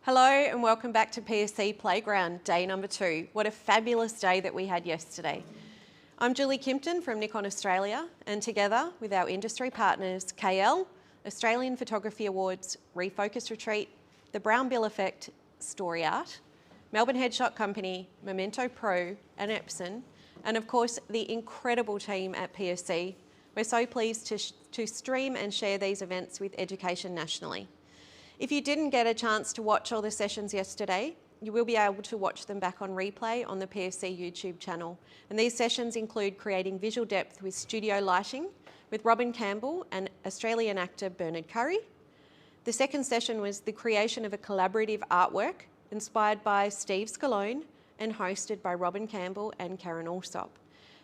Hello and welcome back to PSC Playground, day number 2. What a fabulous day that we had yesterday. I'm Julie Kimpton from Nikon Australia, and together with our industry partners KL, Australian Photography Awards, Refocus Retreat, the Brown Bill Effect, Story Art, Melbourne Headshot Company, Memento Pro and Epson, and of course the incredible team at PSC, we're so pleased to stream and share these events with education nationally. If you didn't get a chance to watch all the sessions yesterday, you will be able to watch them back on replay on the PSC YouTube channel. And these sessions include creating visual depth with studio lighting with Robin Campbell and Australian actor Bernard Curry. The second session was the creation of a collaborative artwork inspired by Steve Scalone and hosted by Robin Campbell and Karen Alsop.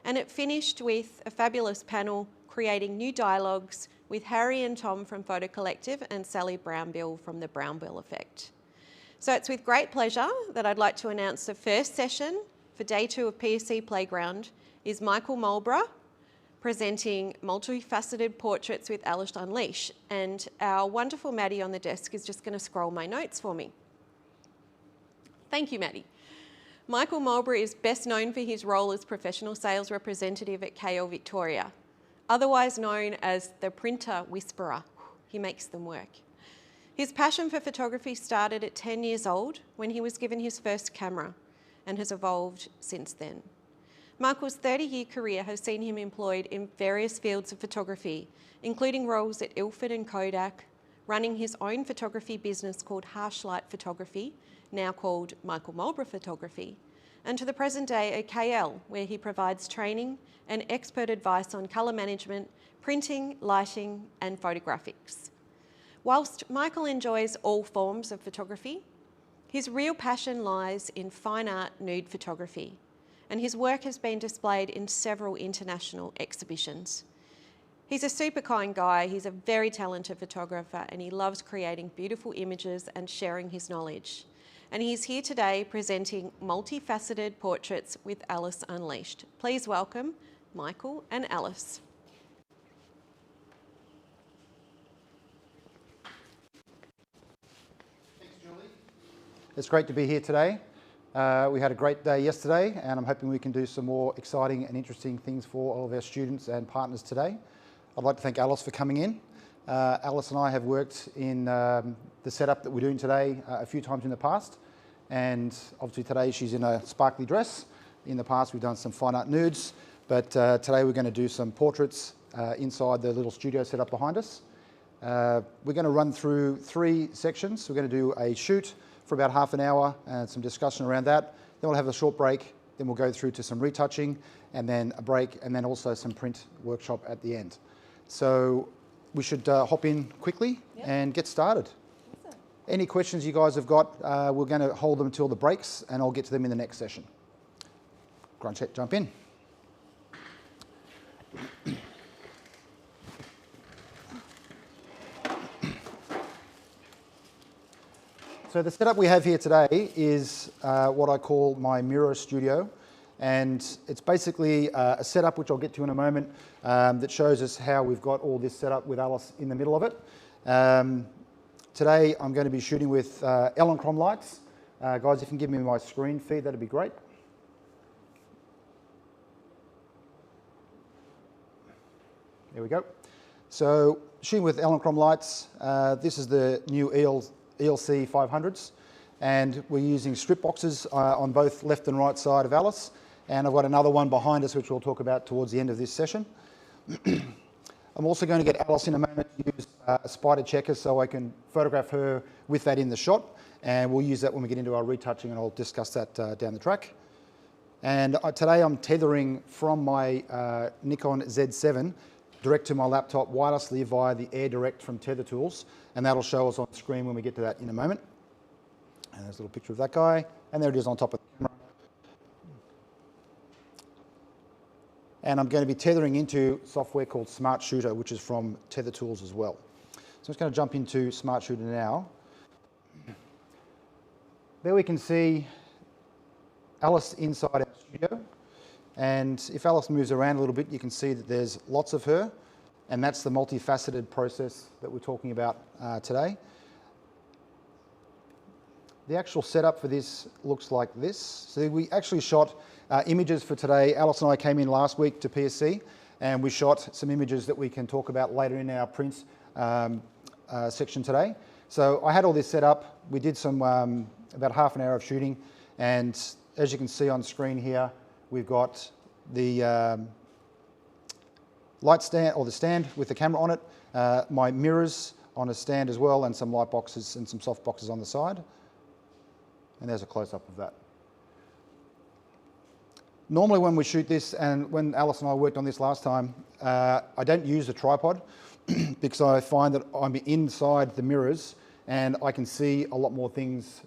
And it finished with a fabulous panel creating new dialogues with Harry and Tom from Photo Collective and Sally Brownbill from the Brown Bill Effect. So it's with great pleasure that I'd like to announce the first session for day 2 of PSC Playground is Michael Malborough presenting Multifaceted Portraits with Alice Unleashed. And our wonderful Maddie on the desk is just going to scroll my notes for me. Thank you, Maddie. Michael Malborough is best known for his role as professional sales representative at KL Victoria, otherwise known as the printer whisperer. He makes them work. His passion for photography started at 10 years old when he was given his first camera and has evolved since then. Michael's 30-year career has seen him employed in various fields of photography, including roles at Ilford and Kodak, running his own photography business called Harshlight Photography, now called Michael Malborough Photography, and to the present day at KL, where he provides training and expert advice on colour management, printing, lighting and photographics. Whilst Michael enjoys all forms of photography, his real passion lies in fine art nude photography, and his work has been displayed in several international exhibitions. He's a super kind guy, he's a very talented photographer, and he loves creating beautiful images and sharing his knowledge. And he's here today presenting Multifaceted Portraits with Alice Unleashed. Please welcome Michael and Alice. Thanks, Julie. It's great to be here today. We had a great day yesterday, and I'm hoping we can do some more exciting and interesting things for all of our students and partners today. I'd like to thank Alice for coming in. Alice and I have worked in the setup that we're doing today a few times in the past, and obviously today she's in a sparkly dress. In the past we've done some fine art nudes, but today we're going to do some portraits inside the little studio set up behind us. We're going to run through 3 sections. We're going to do a shoot for about half an hour and some discussion around that. Then we'll have a short break, then we'll go through to some retouching and then a break and then also some print workshop at the end. So we should hop in quickly and get started. Awesome. Any questions you guys have got, we're going to hold them until the breaks and I'll get to them in the next session. Grunt check, jump in. So the setup we have here today is what I call my mirror studio. And it's basically a setup, which I'll get to in a moment, that shows us how we've got all this set up with Alice in the middle of it. Today I'm going to be shooting with Electron lights. Guys, if you can give me my screen feed, that'd be great. There we go. So shooting with Electron lights, this is the new ELC 500s, and we're using strip boxes on both left and right side of Alice. And I've got another one behind us, which we'll talk about towards the end of this session. I'm also going to get Alice in a moment to use a spider checker so I can photograph her with that in the shot. And we'll use that when we get into our retouching, and I'll discuss that down the track. And today I'm tethering from my Nikon Z7 direct to my laptop wirelessly via the Air Direct from Tether Tools. And that'll show us on screen when we get to that in a moment. And there's a little picture of that guy. And there it is on top of the camera. And I'm going to be tethering into software called Smart Shooter, which is from Tether Tools as well. So I'm just going to jump into Smart Shooter now. There we can see Alice inside our studio. And if Alice moves around a little bit, you can see that there's lots of her. And that's the multifaceted process that we're talking about today. the actual setup for this looks like this. So we actually shot images for today. Alice and I came in last week to PSC and we shot some images that we can talk about later in our prints section today. So I had all this set up. We did some about half an hour of shooting, and as you can see on screen here, we've got the light stand, or the stand with the camera on it, my mirrors on a stand as well, and some light boxes and some soft boxes on the side. And there's a close-up of that. Normally when we shoot this, and when Alice and I worked on this last time, I don't use a tripod because I find that I'm inside the mirrors and I can see a lot more things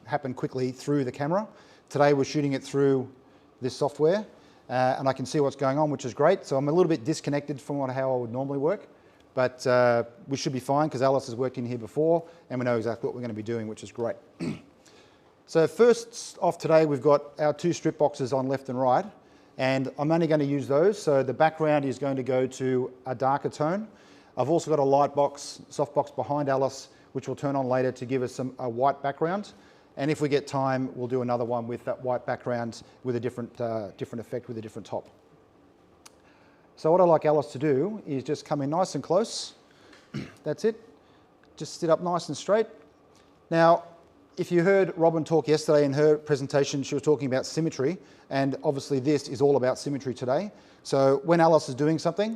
happen quickly through the camera. Today we're shooting it through this software and I can see what's going on, which is great. So I'm a little bit disconnected from how I would normally work, but we should be fine because Alice has worked in here before and we know exactly what we're going to be doing, which is great. So first off today, we've got our 2 strip boxes on left and right, and I'm only going to use those. So the background is going to go to a darker tone. I've also got a light box, soft box behind Alice, which will turn on later to give us a white background. And if we get time, we'll do another one with that white background with a different effect with a different top. So what I'd like Alice to do is just come in nice and close. That's it. Just sit up nice and straight. Now, if you heard Robin talk yesterday in her presentation, she was talking about symmetry, and obviously this is all about symmetry today. So when Alice is doing something,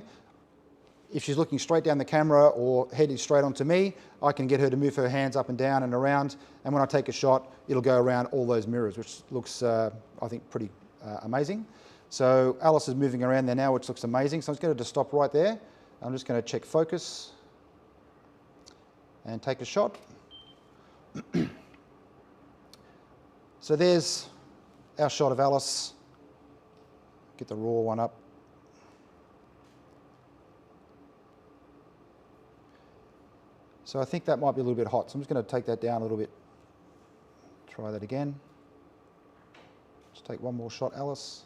if she's looking straight down the camera or heading straight onto me, I can get her to move her hands up and down and around, and when I take a shot, it'll go around all those mirrors, which looks, I think, pretty amazing. So Alice is moving around there now, which looks amazing. So I'm just going to stop right there. I'm just going to check focus and take a shot. So there's our shot of Alice. Get the raw one up. So I think that might be a little bit hot, so I'm just going to take that down a little bit. Try that again. Just take one more shot, Alice.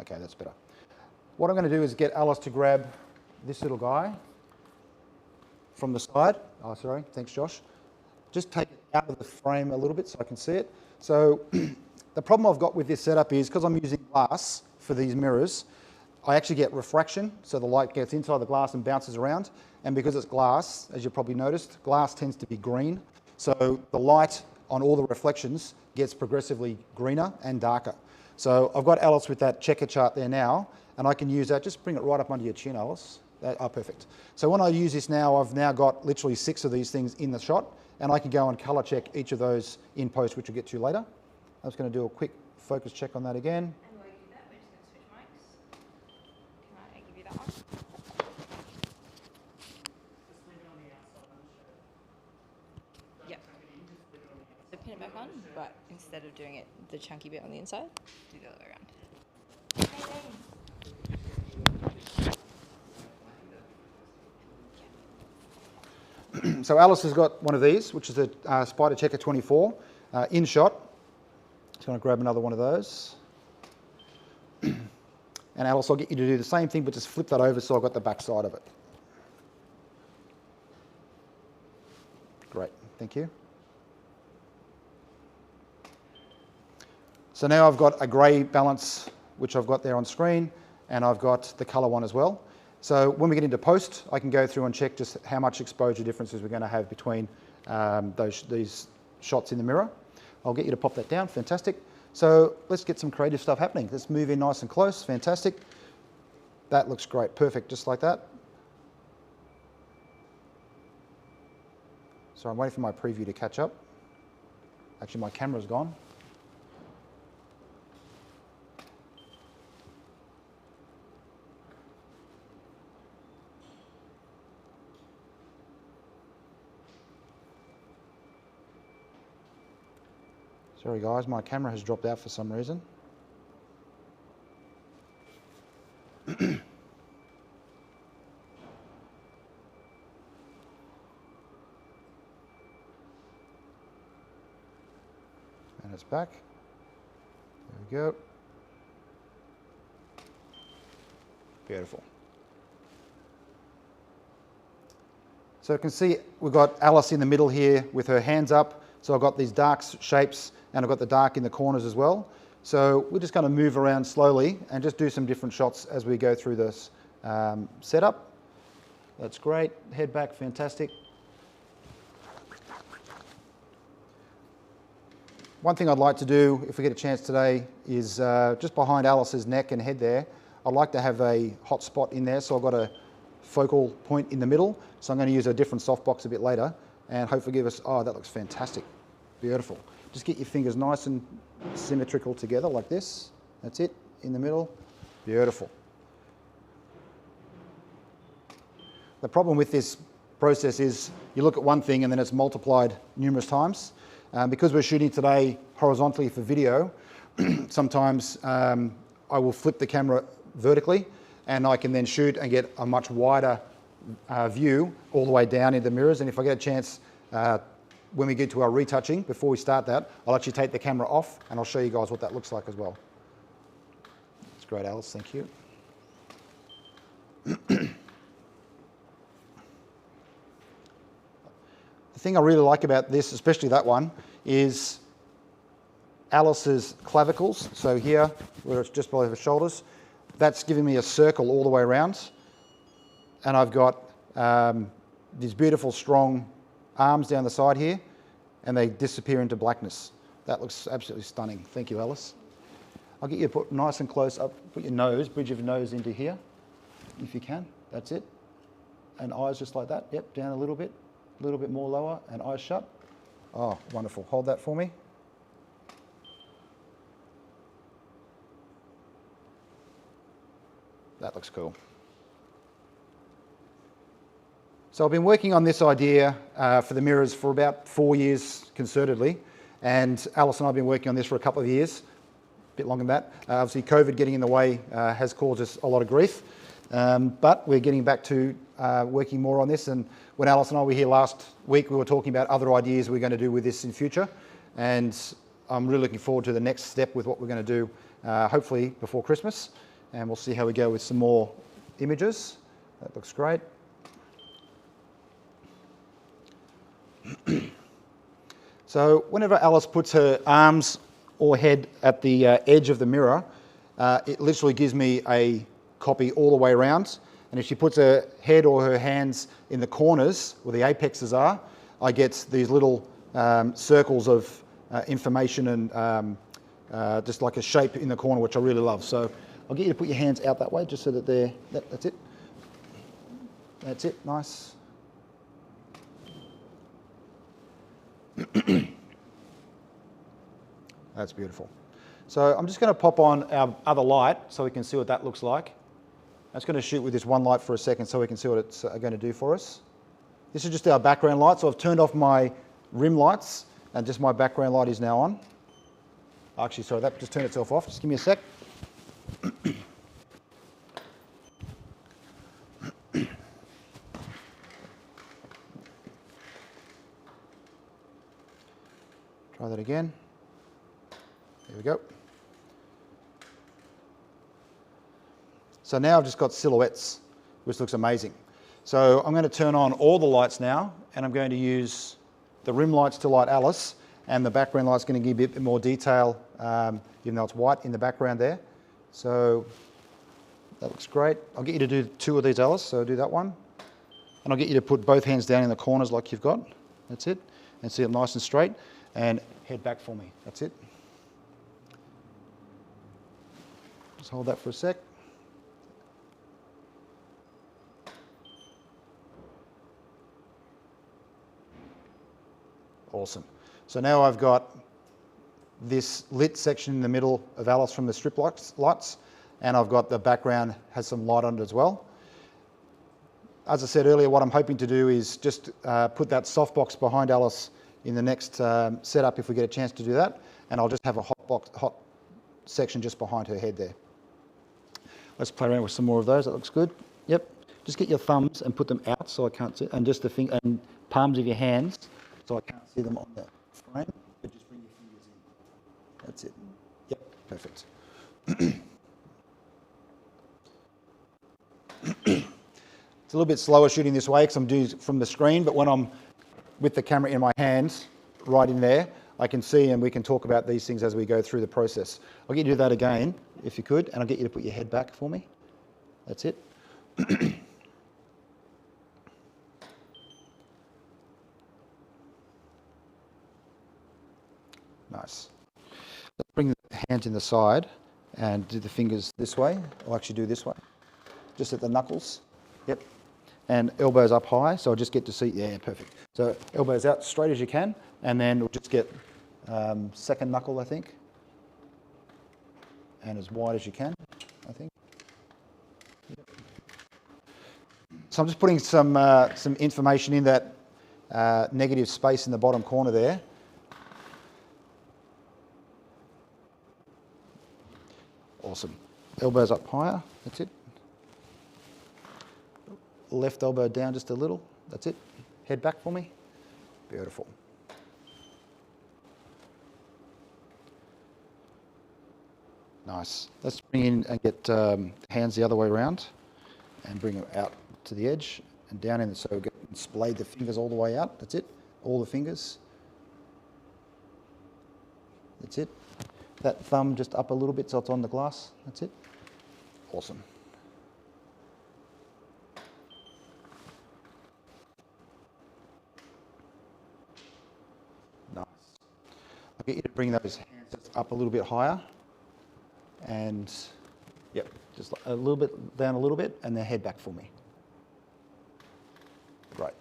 Okay, that's better. What I'm going to do is get Alice to grab this little guy from the side. Oh, sorry. Thanks, Josh. Just take it out of the frame a little bit so I can see it. So the problem I've got with this setup is because I'm using glass for these mirrors, I actually get refraction. So the light gets inside the glass and bounces around. And because it's glass, as you probably noticed, glass tends to be green. So the light on all the reflections gets progressively greener and darker. So I've got Alice with that checker chart there now, and I can use that. Just bring it right up under your chin, Alice. Perfect. So when I use this now, I've now got literally 6 of these things in the shot, and I can go and colour check each of those in post, which we'll get to later. I'm just going to do a quick focus check on that again. And while you do that, we're just going to switch mics. Can I give you that one? Yep. So pin it back on, but instead of doing it the chunky bit on the inside, do the other way around. So Alice has got one of these, which is a Spider Checker 24 in shot. Just going to grab another one of those. And Alice, I'll get you to do the same thing, but just flip that over so I've got the back side of it. Great, thank you. So now I've got a grey balance, which I've got there on screen, and I've got the colour one as well. So when we get into post, I can go through and check just how much exposure differences we're going to have between these shots in the mirror. I'll get you to pop that down, fantastic. So let's get some creative stuff happening. Let's move in nice and close, fantastic. That looks great, perfect, just like that. So I'm waiting for my preview to catch up. Actually, my camera's gone. Sorry guys, my camera has dropped out for some reason. And it's back. There we go. Beautiful. So you can see we've got Alice in the middle here with her hands up. So I've got these dark shapes and I've got the dark in the corners as well. So we're just going to move around slowly and just do some different shots as we go through this setup. That's great. Head back, fantastic. One thing I'd like to do, if we get a chance today, is just behind Alice's neck and head there, I'd like to have a hot spot in there. So I've got a focal point in the middle. So I'm going to use a different softbox a bit later and hopefully give us, oh, that looks fantastic. Beautiful. Just get your fingers nice and symmetrical together like this. That's it, in the middle. Beautiful. The problem with this process is you look at one thing and then it's multiplied numerous times. Because we're shooting today horizontally for video, sometimes I will flip the camera vertically and I can then shoot and get a much wider view all the way down into the mirrors. And if I get a chance, when we get to our retouching, before we start that, I'll actually take the camera off and I'll show you guys what that looks like as well. That's great, Alice, thank you. The thing I really like about this, especially that one, is Alice's clavicles. So here, where it's just below her shoulders, that's giving me a circle all the way around. And I've got these beautiful, strong arms down the side here, and they disappear into blackness. That looks absolutely stunning. Thank you, Alice. I'll get you to put nice and close up, put your nose, bridge of your nose into here, if you can. That's it. And eyes just like that. Yep, down a little bit more lower, and eyes shut. Oh, wonderful. Hold that for me. That looks cool. So I've been working on this idea for the mirrors for about 4 years concertedly, and Alice and I have been working on this for a couple of years, a bit longer than that. Obviously COVID getting in the way has caused us a lot of grief, but we're getting back to working more on this. And when Alice and I were here last week, we were talking about other ideas we're going to do with this in future, and I'm really looking forward to the next step with what we're going to do, hopefully before Christmas, and we'll see how we go with some more images. That looks great. So whenever Alice puts her arms or head at the edge of the mirror, it literally gives me a copy all the way around. And if she puts her head or her hands in the corners where the apexes are, I get these little circles of information and just like a shape in the corner, which I really love. So I'll get you to put your hands out that way just so that they're, that's it. That's it, nice. That's beautiful. So I'm just going to pop on our other light so we can see what that looks like. I'm just going to shoot with this one light for a second so we can see what it's going to do for us. This is just our background light, so I've turned off my rim lights and just my background light is now on. Actually, sorry, that just turned itself off. Just give me a sec. Try that again. There we go. So now I've just got silhouettes, which looks amazing. So I'm going to turn on all the lights now, and I'm going to use the rim lights to light Alice, and the background light's going to give you a bit more detail, even though it's white in the background there. So that looks great. I'll get you to do 2 of these, Alice, so do that one. And I'll get you to put both hands down in the corners like you've got. That's it. And see it nice and straight. And head back for me. That's it. Just hold that for a sec. Awesome. So now I've got this lit section in the middle of Alice from the strip lights, and I've got the background has some light on it as well. As I said earlier, what I'm hoping to do is just put that softbox behind Alice in the next setup if we get a chance to do that, and I'll just have a hot section just behind her head there. Let's play around with some more of those. That looks good. Yep. Just get your thumbs and put them out so I can't see, and just the finger and palms of your hands so I can't see them on the frame. But just bring your fingers in. That's it. Yep. Perfect. It's a little bit slower shooting this way because I'm doing it from the screen, but when I'm with the camera in my hands, right in there, I can see and we can talk about these things as we go through the process. I'll get you to do that again, if you could, and I'll get you to put your head back for me. That's it. Nice. Let's bring the hands in the side and do the fingers this way. I'll actually do this way, just at the knuckles. Yep. And elbows up high, so I'll just get to see, yeah, perfect. So elbows out straight as you can, and then we'll just get second knuckle, I think. And as wide as you can, I think. Yep. So I'm just putting some information in that negative space in the bottom corner there. Awesome. Elbows up higher, that's it. Left elbow down just a little, that's it. Head back for me. Beautiful. Nice. Let's bring in and get hands the other way around and bring them out to the edge and down in, so get splayed the fingers all the way out, that's it. All the fingers. That's it. That thumb just up a little bit so it's on the glass, that's it. Awesome. Nice. I'll get you to bring those hands up a little bit higher and, yep, just a little bit down a little bit and then head back for me. Great.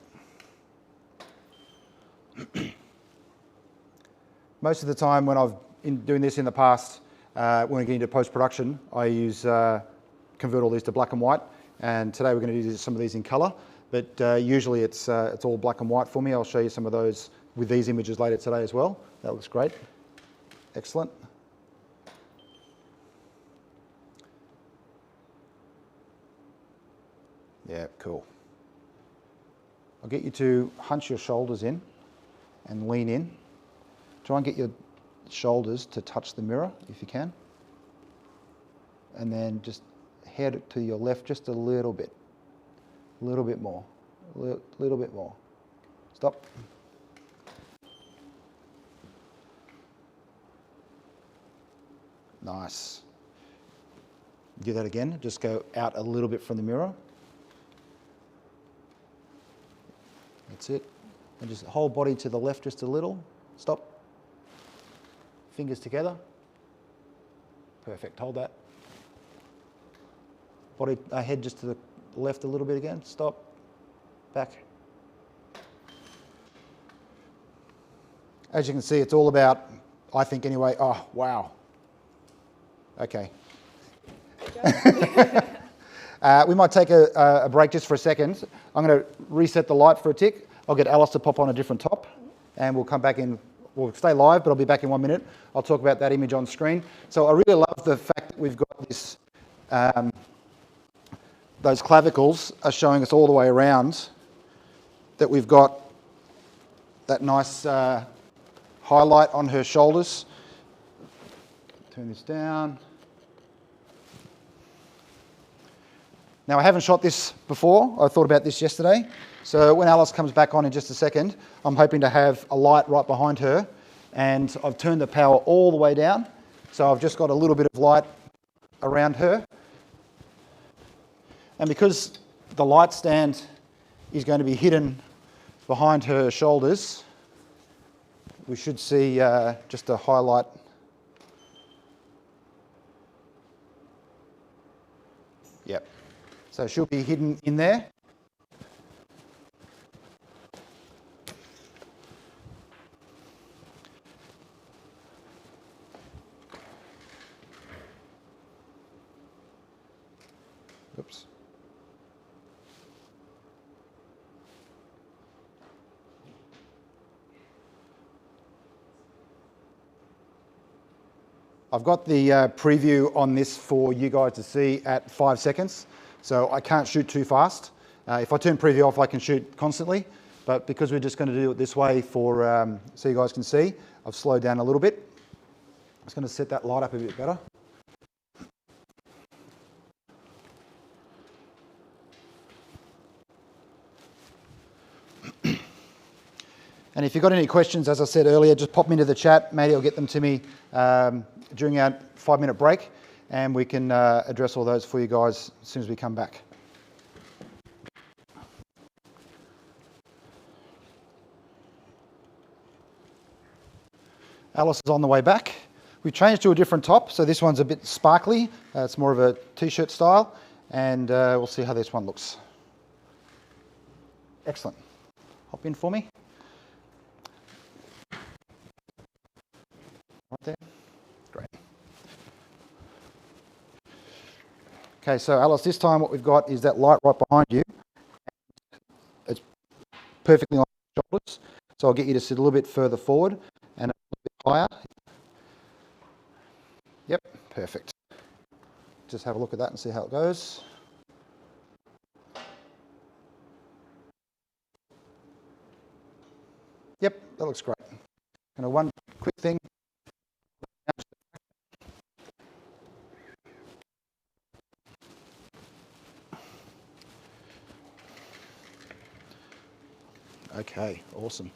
Most of the time when I've been doing this in the past, when I get into post-production, I use convert all these to black and white, and today we're going to do some of these in colour, but usually it's all black and white for me. I'll show you some of those with these images later today as well. That looks great. Excellent. Yeah, cool. I'll get you to hunch your shoulders in and lean in. Try and get your shoulders to touch the mirror if you can. And then just head to your left just a little bit more, little bit more. Stop. Nice. Do that again, just go out a little bit from the mirror. That's it. And just whole body to the left just a little. Stop. Fingers together. Perfect. Hold that. Body, head just to the left a little bit again. Stop. Back. As you can see, it's all about, I think anyway, oh, wow. Okay. We might take a break just for a second. I'm going to reset the light for a tick. I'll get Alice to pop on a different top and we'll come back in. We'll stay live, but I'll be back in 1 minute. I'll talk about that image on screen. So I really love the fact that we've got this, those clavicles are showing us all the way around, that we've got that nice highlight on her shoulders. Turn this down. Now I haven't shot this before. I thought about this yesterday. So when Alice comes back on in just a second, I'm hoping to have a light right behind her, and I've turned the power all the way down. So I've just got a little bit of light around her. And because the light stand is going to be hidden behind her shoulders, we should see just a highlight. Yep. So she'll be hidden in there. Oops. I've got the preview on this for you guys to see at 5 seconds, so I can't shoot too fast. If I turn preview off, I can shoot constantly, but because we're just going to do it this way for so you guys can see, I've slowed down a little bit. Just going to set that light up a bit better. And if you've got any questions, as I said earlier, just pop them into the chat. Maybe I'll get them to me during our 5-minute break, and we can address all those for you guys as soon as we come back. Alice is on the way back. We've changed to a different top, so this one's a bit sparkly. It's more of a t-shirt style, and we'll see how this one looks. Excellent. Hop in for me. Right there. Great. Okay, so Alice, this time what we've got is that light right behind you. It's perfectly on your shoulders, so I'll get you to sit a little bit further forward and a little bit higher. Yep, perfect. Just have a look at that and see how it goes. Yep, that looks great. And one quick thing. Okay, awesome.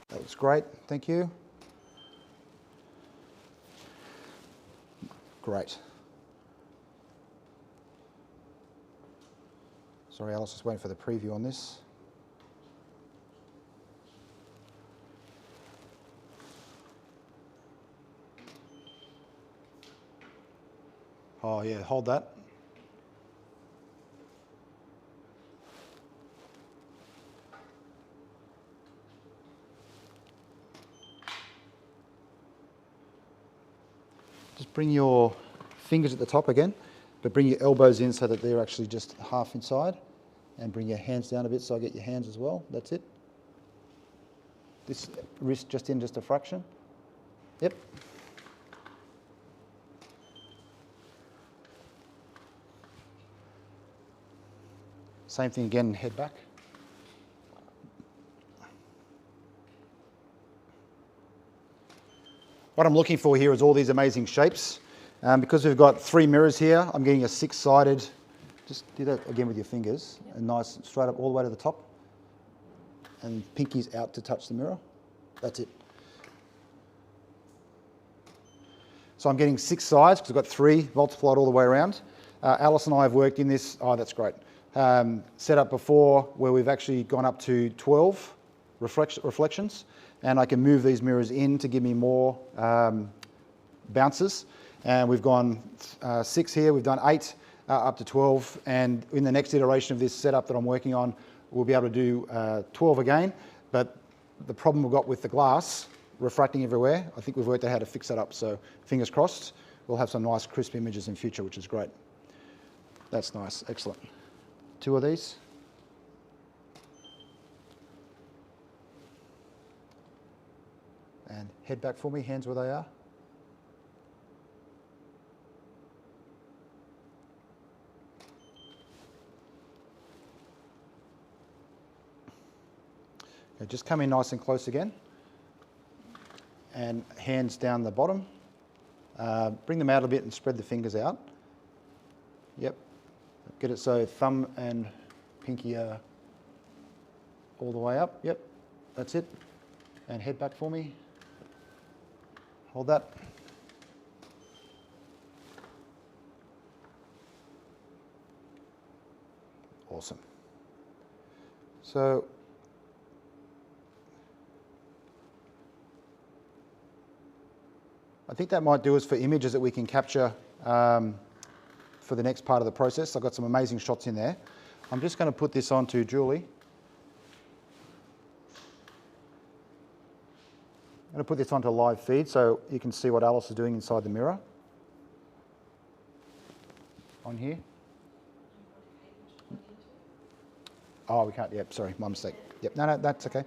That looks great, thank you. Great. Sorry, Alice, just waiting for the preview on this. Oh yeah, hold that. Just bring your fingers at the top again, but bring your elbows in so that they're actually just half inside, and bring your hands down a bit so I get your hands as well. That's it. This wrist just in just a fraction. Yep. Same thing again, head back. What I'm looking for here is all these amazing shapes. Because we've got 3 mirrors here, I'm getting a 6-sided, just do that again with your fingers, yep. And nice straight up all the way to the top. And pinky's out to touch the mirror. That's it. So I'm getting 6 sides because I've got 3 multiplied all the way around. Alice and I have worked in this, oh that's great, set up before where we've actually gone up to 12 reflections, and I can move these mirrors in to give me more bounces. And we've gone 6 here, we've done 8 up to 12, and in the next iteration of this setup that I'm working on, we'll be able to do 12 again. But the problem we've got with the glass refracting everywhere, I think we've worked out how to fix that up. So fingers crossed, we'll have some nice crisp images in future, which is great. That's nice, excellent. 2 of these. And head back for me, hands where they are. Okay, just come in nice and close again. And hands down the bottom. Bring them out a bit and spread the fingers out. Yep. Get it so thumb and pinky are all the way up. Yep, that's it. And head back for me. Hold that. Awesome. So I think that might do us for images that we can capture for the next part of the process. I've got some amazing shots in there. I'm just going to put this onto Julie. I'm going to put this onto live feed so you can see what Alice is doing inside the mirror. On here. Oh, we can't. Yep, sorry, my mistake. Yep, no, that's okay.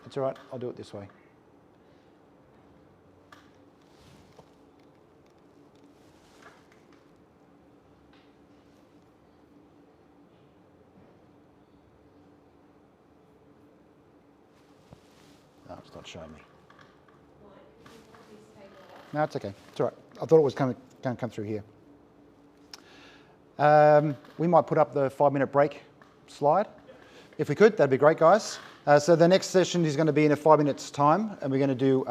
It's all right. I'll do it this way. No, it's not showing me. No, it's okay. It's all right. I thought it was going to come through here. We might put up the 5-minute break slide. If we could, that'd be great, guys. So the next session is going to be in a 5 minutes time, and we're going to do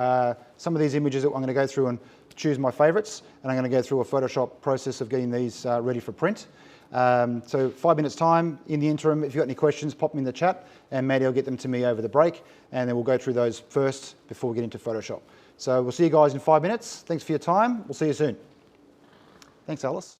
some of these images that I'm going to go through and choose my favorites, and I'm going to go through a Photoshop process of getting these ready for print. So 5 minutes time. In the interim, if you've got any questions, pop them in the chat, and Maddie will get them to me over the break, and then we'll go through those first before we get into Photoshop. So we'll see you guys in 5 minutes. Thanks for your time. We'll see you soon. Thanks, Alice.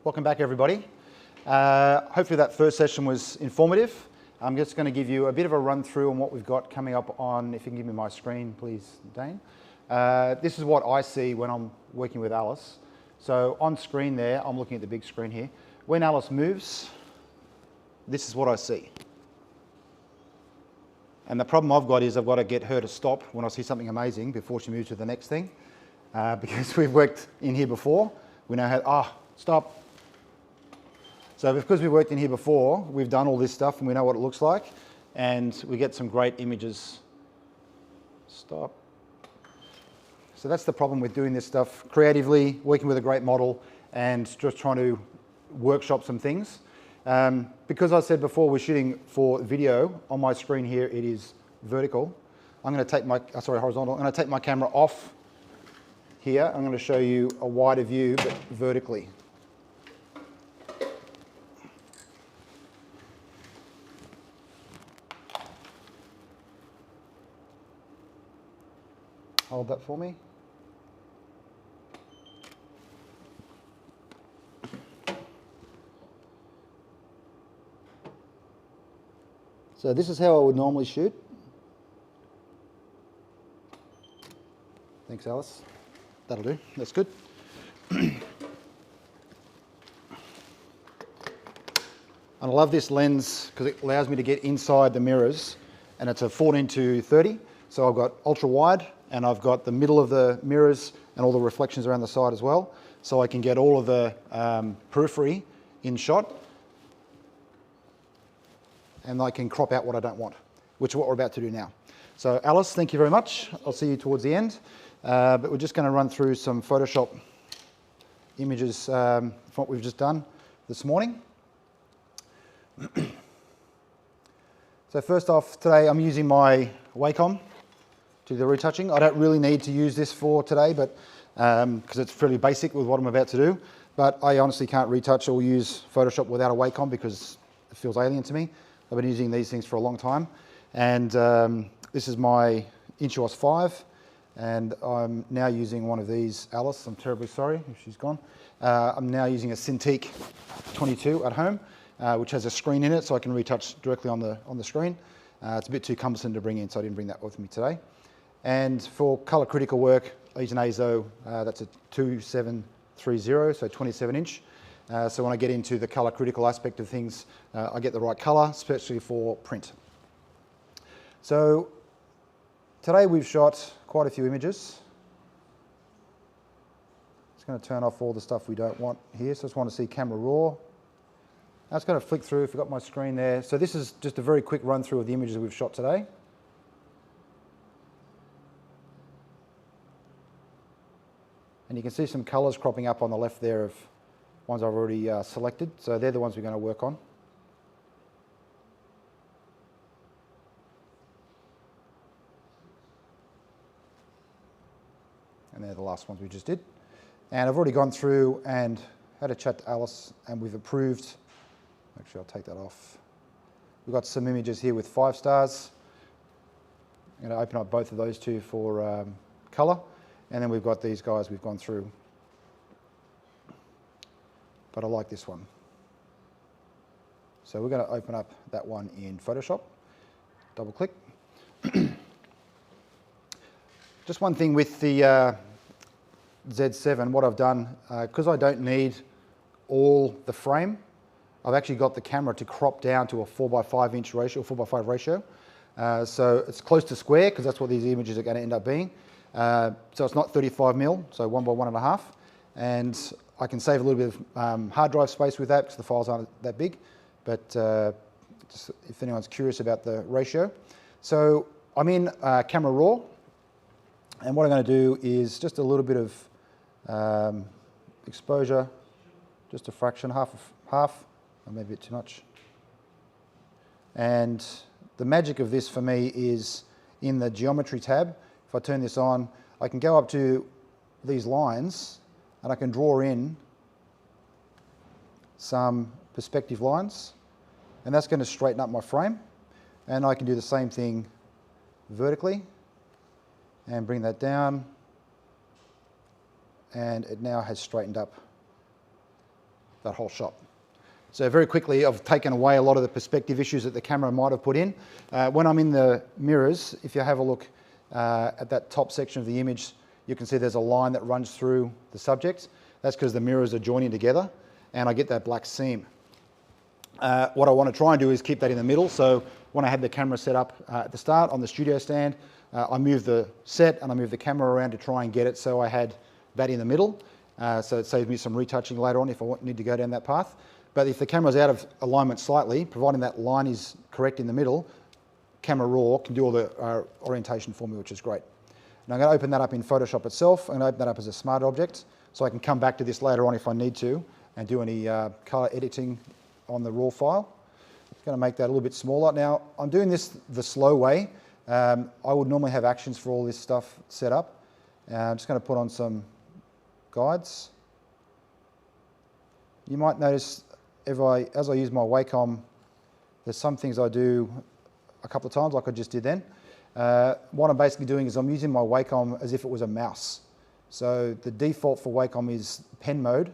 Welcome back, everybody. Hopefully that first session was informative. I'm just going to give you a bit of a run through on what we've got coming up on, if you can give me my screen, please, Dane. This is what I see when I'm working with Alice. So on screen there, I'm looking at the big screen here. When Alice moves, this is what I see. And the problem I've got is I've got to get her to stop when I see something amazing before she moves to the next thing. Because we've worked in here before, we know how, stop. So because we've worked in here before, we've done all this stuff and we know what it looks like, and we get some great images. Stop. So that's the problem with doing this stuff creatively, working with a great model, and just trying to workshop some things. Because I said before we're shooting for video, on my screen here it is vertical. I'm going to take my, horizontal. I'm going to take my camera off here. I'm going to show you a wider view, but vertically. Hold that for me. So this is how I would normally shoot. Thanks, Alice. That'll do. That's good. And I love this lens because it allows me to get inside the mirrors, and it's a 14-30. So I've got ultra wide, and I've got the middle of the mirrors and all the reflections around the side as well. So I can get all of the periphery in shot, and I can crop out what I don't want, which is what we're about to do now. So Alice, thank you very much. I'll see you towards the end. But we're just going to run through some Photoshop images from what we've just done this morning. So first off, today I'm using my Wacom to do the retouching. I don't really need to use this for today, but because it's fairly basic with what I'm about to do. But I honestly can't retouch or use Photoshop without a Wacom because it feels alien to me. I've been using these things for a long time. And this is my Intuos 5. And I'm now using one of these, Alice, I'm terribly sorry if she's gone. I'm now using a Cintiq 22 at home, which has a screen in it, so I can retouch directly on the screen. It's a bit too cumbersome to bring in, so I didn't bring that with me today. And for color critical work, I use an ASO, that's a 2730, so 27 inch. So when I get into the color critical aspect of things, I get the right color, especially for print. So today we've shot quite a few images. Just going to turn off all the stuff we don't want here. So I just want to see camera raw. Now it's going to flick through, if you've got my screen there. So this is just a very quick run through of the images we've shot today. And you can see some colors cropping up on the left there of ones I've already selected. So they're the ones we're going to work on. And they're the last ones we just did. And I've already gone through and had a chat to Alice, and we've approved, actually I'll take that off. We've got some images here with 5 stars. I'm going to open up both of those two for colour. And then we've got these guys we've gone through. But I like this one. So we're going to open up that one in Photoshop. Double click. Just one thing with the Z7, what I've done, because I don't need all the frame, I've actually got the camera to crop down to a 4x5 inch ratio, 4x5 ratio. So it's close to square, because that's what these images are going to end up being. So it's not 35mm, so 1 by 1.5. And I can save a little bit of hard drive space with that, because the files aren't that big. But just if anyone's curious about the ratio. So I'm in camera raw. And what I'm going to do is just a little bit of exposure, just a fraction, half, or maybe a bit too much. And the magic of this for me is in the geometry tab. If I turn this on, I can go up to these lines and I can draw in some perspective lines, and that's going to straighten up my frame. And I can do the same thing vertically and bring that down, and it now has straightened up that whole shot. So very quickly, I've taken away a lot of the perspective issues that the camera might have put in. When I'm in the mirrors, if you have a look at that top section of the image, you can see there's a line that runs through the subject. That's because the mirrors are joining together, and I get that black seam. What I want to try and do is keep that in the middle. So when I had the camera set up at the start on the studio stand, I moved the set and I moved the camera around to try and get it so I had that in the middle. So it saves me some retouching later on if I need to go down that path. But if the camera's out of alignment slightly, providing that line is correct in the middle, Camera Raw can do all the orientation for me, which is great. Now I'm going to open that up in Photoshop itself. I'm going to open that up as a smart object, so I can come back to this later on if I need to and do any color editing on the raw file. I'm going to make that a little bit smaller. Now I'm doing this the slow way. I would normally have actions for all this stuff set up. I'm just going to put on some guides. You might notice as I use my Wacom, there's some things I do a couple of times like I just did then. What I'm basically doing is I'm using my Wacom as if it was a mouse. So the default for Wacom is pen mode,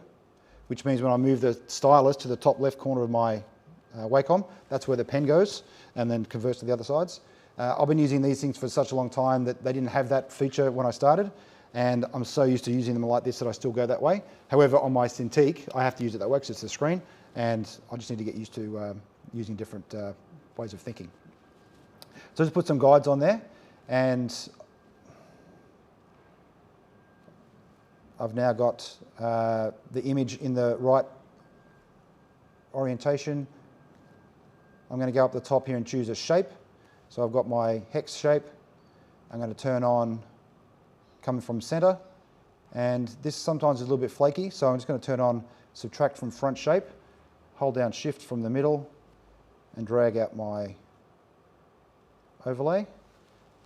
which means when I move the stylus to the top left corner of my Wacom, that's where the pen goes and then converts to the other sides. I've been using these things for such a long time that they didn't have that feature when I started, and I'm so used to using them like this that I still go that way. However, on my Cintiq, I have to use it that way because it's the screen, and I just need to get used to using different ways of thinking. So just put some guides on there, and I've now got the image in the right orientation. I'm going to go up the top here and choose a shape. So I've got my hex shape. I'm going to turn on coming from center, and this sometimes is a little bit flaky, so I'm just going to turn on subtract from front shape, hold down shift from the middle and drag out my overlay.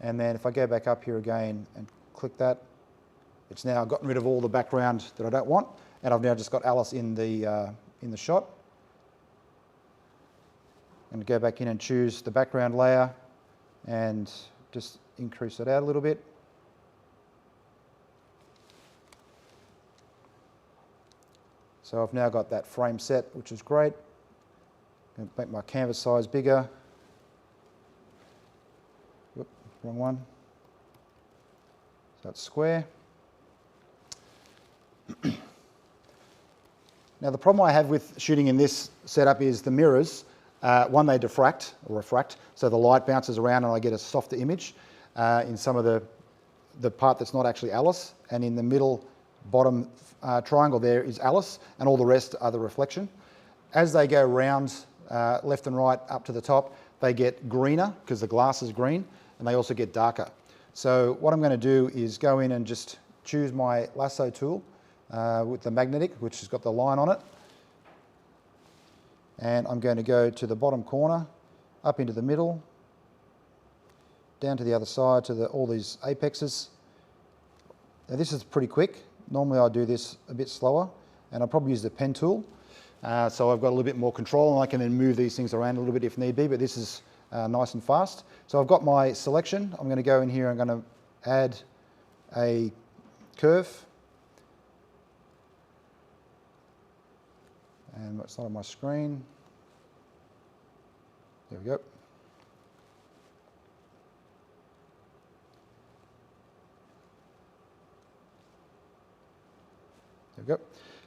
And then if I go back up here again and click that, it's now gotten rid of all the background that I don't want, and I've now just got Alice in the shot. I'm going to go back in and choose the background layer and just increase it out a little bit. So I've now got that frame set, which is great. I'm going to make my canvas size bigger. Whoop, wrong one. So that's square. Now the problem I have with shooting in this setup is the mirrors. One, they diffract or refract, so the light bounces around and I get a softer image in some of the part that's not actually Alice, and in the middle bottom triangle there is Alice, and all the rest are the reflection. As they go round left and right up to the top, they get greener because the glass is green, and they also get darker. So what I'm going to do is go in and just choose my lasso tool with the magnetic, which has got the line on it. And I'm going to go to the bottom corner, up into the middle, down to the other side to all these apexes. Now this is pretty quick. Normally I do this a bit slower, and I'll probably use the pen tool. So I've got a little bit more control, and I can then move these things around a little bit if need be, but this is nice and fast. So I've got my selection. I'm going to go in here, I'm going to add a curve. And it's not on my screen. There we go. There we go.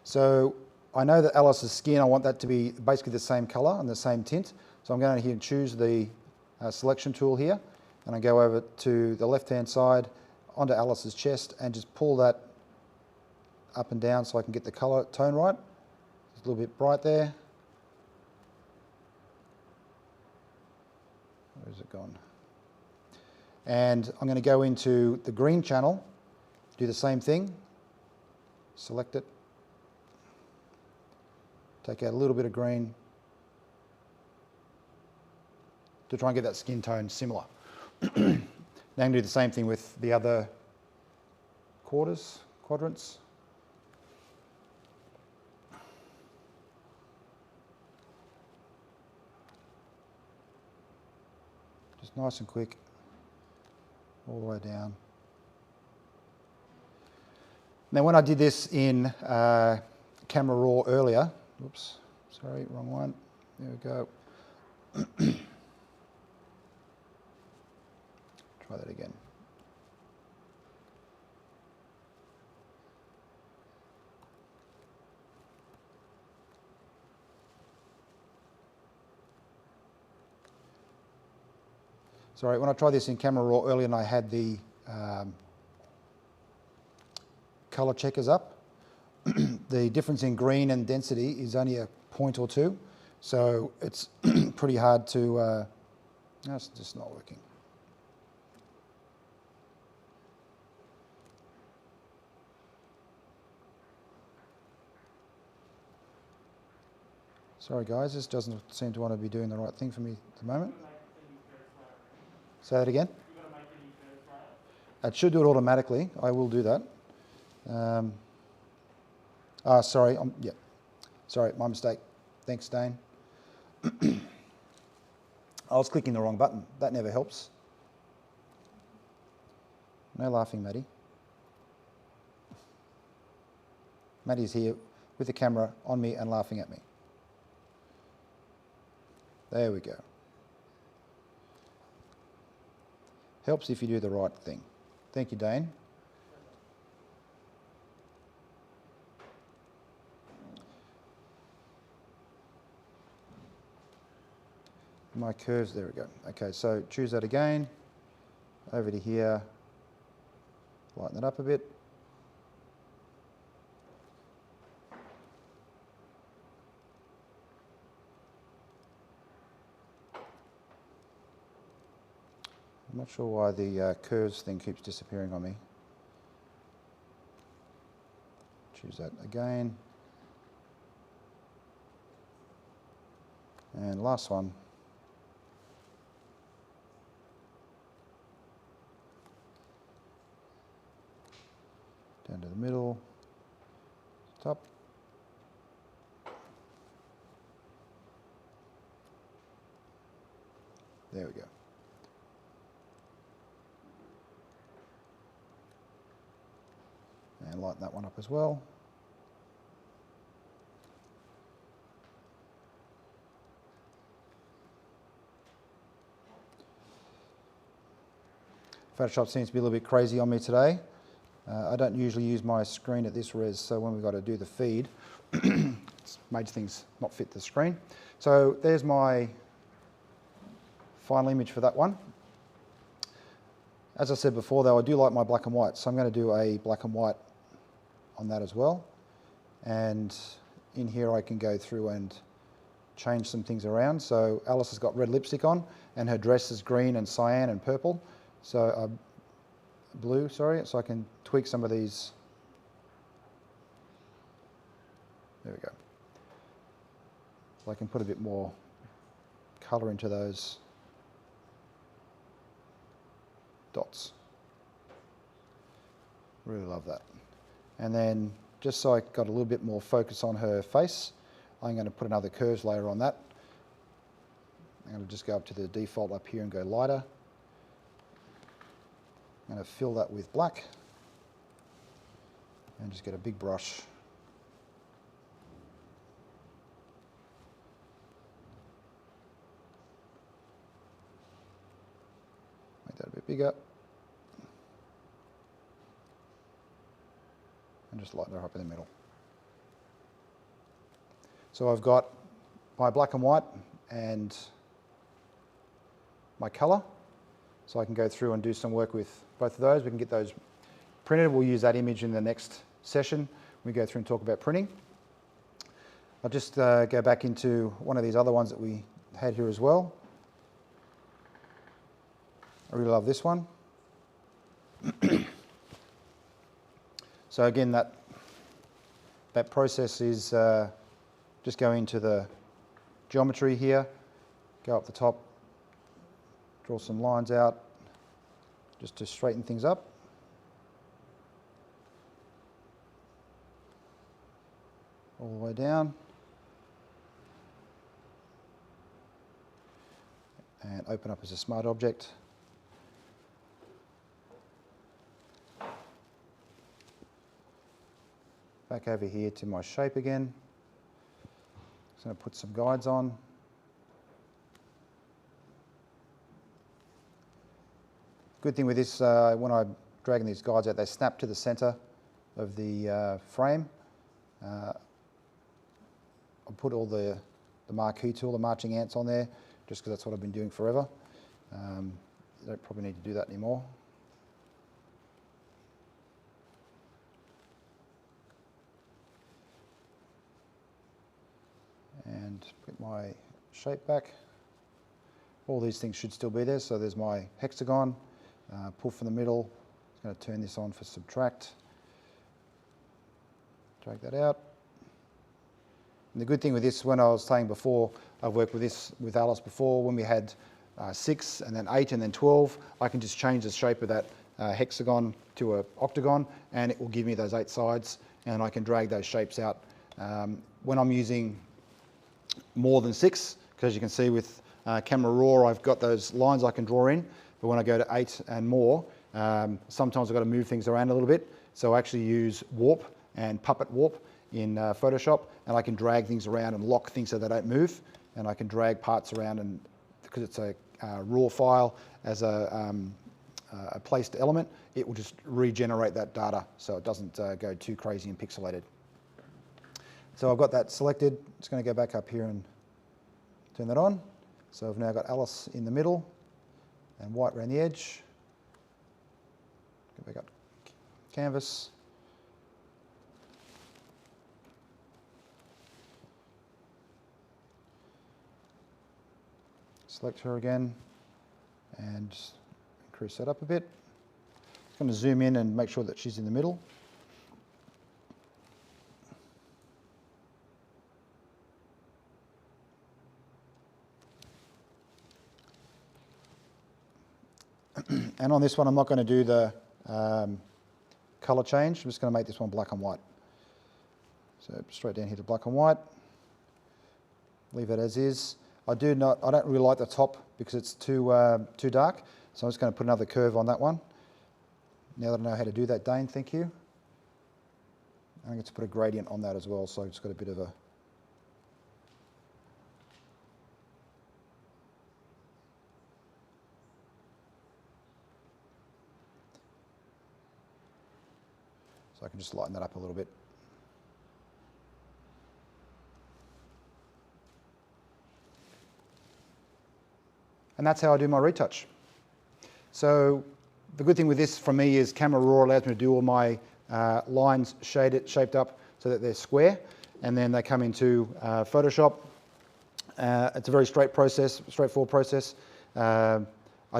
So I know that Alice's skin, I want that to be basically the same colour and the same tint. So I'm going to here and choose the selection tool here, and I go over to the left-hand side onto Alice's chest and just pull that up and down so I can get the colour tone right. It's a little bit bright there. Where's it gone? And I'm going to go into the green channel, do the same thing, select it, take out a little bit of green to try and get that skin tone similar. Now I'm going to do the same thing with the other quadrants. Just nice and quick, all the way down. Now when I did this in Camera Raw earlier, Oops, sorry, wrong one. There we go. Try that again. Sorry, when I tried this in Camera Raw earlier and I had the colour checkers up, the difference in green and density is only a point or two, so it's pretty hard to, that's just not working. Sorry guys, this doesn't seem to want to be doing the right thing for me at the moment. Say that again? It should do it automatically. I will do that. Sorry. Yeah. Sorry, my mistake. Thanks, Dane. I was clicking the wrong button. That never helps. No laughing, Maddie. Maddie's here with the camera on me and laughing at me. There we go. Helps if you do the right thing. Thank you, Dane. My curves, there we go. Okay, so choose that again. Over to here. Lighten that up a bit. I'm not sure why the curves thing keeps disappearing on me. Choose that again. And last one. Down to the middle, top. There we go. And lighten that one up as well. Photoshop seems to be a little bit crazy on me today. I don't usually use my screen at this res, so when we've got to do the feed, it's made things not fit the screen. So there's my final image for that one. As I said before though, I do like my black and white, so I'm going to do a black and white on that as well. And in here I can go through and change some things around. So Alice has got red lipstick on and her dress is green and cyan and purple. So blue, sorry, so I can tweak some of these. There we go. So I can put a bit more colour into those dots. Really love that. And then just so I got a little bit more focus on her face, I'm going to put another curves layer on that. I'm going to just go up to the default up here and go lighter. I'm going to fill that with black and just get a big brush. Make that a bit bigger. And just lighten her up in the middle. So I've got my black and white and my colour. So I can go through and do some work with both of those. We can get those printed. We'll use that image in the next session. We go through and talk about printing. I'll just go back into one of these other ones that we had here as well. I really love this one. So again, that process is just go into the geometry here, go up the top, draw some lines out just to straighten things up. All the way down. And open up as a smart object. Back over here to my shape again. Just going to put some guides on. Good thing with this, when I'm dragging these guides out, they snap to the centre of the frame. I'll put all the marquee tool, the marching ants on there, just because that's what I've been doing forever. You don't probably need to do that anymore. And get my shape back. All these things should still be there. So there's my hexagon, pull from the middle. Just going to turn this on for subtract. Drag that out. And the good thing with this, when I was saying before, I've worked with this with Alice before, when we had 6 and then 8 and then 12, I can just change the shape of that hexagon to an octagon, and it will give me those 8 sides, and I can drag those shapes out. When I'm using more than 6, because you can see with Camera Raw, I've got those lines I can draw in, but when I go to 8 and more, sometimes I've got to move things around a little bit. So I actually use warp and puppet warp in Photoshop, and I can drag things around and lock things so they don't move, and I can drag parts around, and because it's a raw file as a placed element, it will just regenerate that data so it doesn't go too crazy and pixelated. So I've got that selected. Just going to go back up here and turn that on. So I've now got Alice in the middle and white around the edge. Go back up canvas. Select her again and increase that up a bit. Just going to zoom in and make sure that she's in the middle. And on this one, I'm not going to do the colour change. I'm just going to make this one black and white. So straight down here to black and white. Leave it as is. I don't really like the top because it's too dark. So I'm just going to put another curve on that one. Now that I know how to do that, Dane, thank you. I'm going to put a gradient on that as well, so I've just got a bit of a... So I can just lighten that up a little bit. And that's how I do my retouch. So the good thing with this for me is Camera Raw allows me to do all my lines shaped up so that they're square, and then they come into Photoshop. It's a very straightforward process. I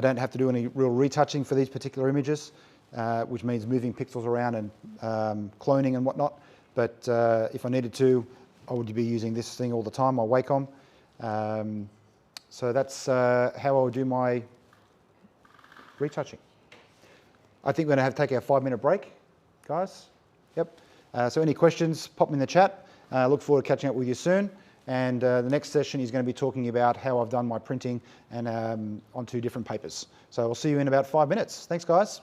don't have to do any real retouching for these particular images, which means moving pixels around and cloning and whatnot. But if I needed to, I would be using this thing all the time, my Wacom. So that's how I would do my retouching. I think we're going to take our 5-minute break, guys. Yep. So any questions, pop them in the chat. Look forward to catching up with you soon. And the next session is going to be talking about how I've done my printing and on 2 different papers. So I'll see you in about 5 minutes. Thanks, guys.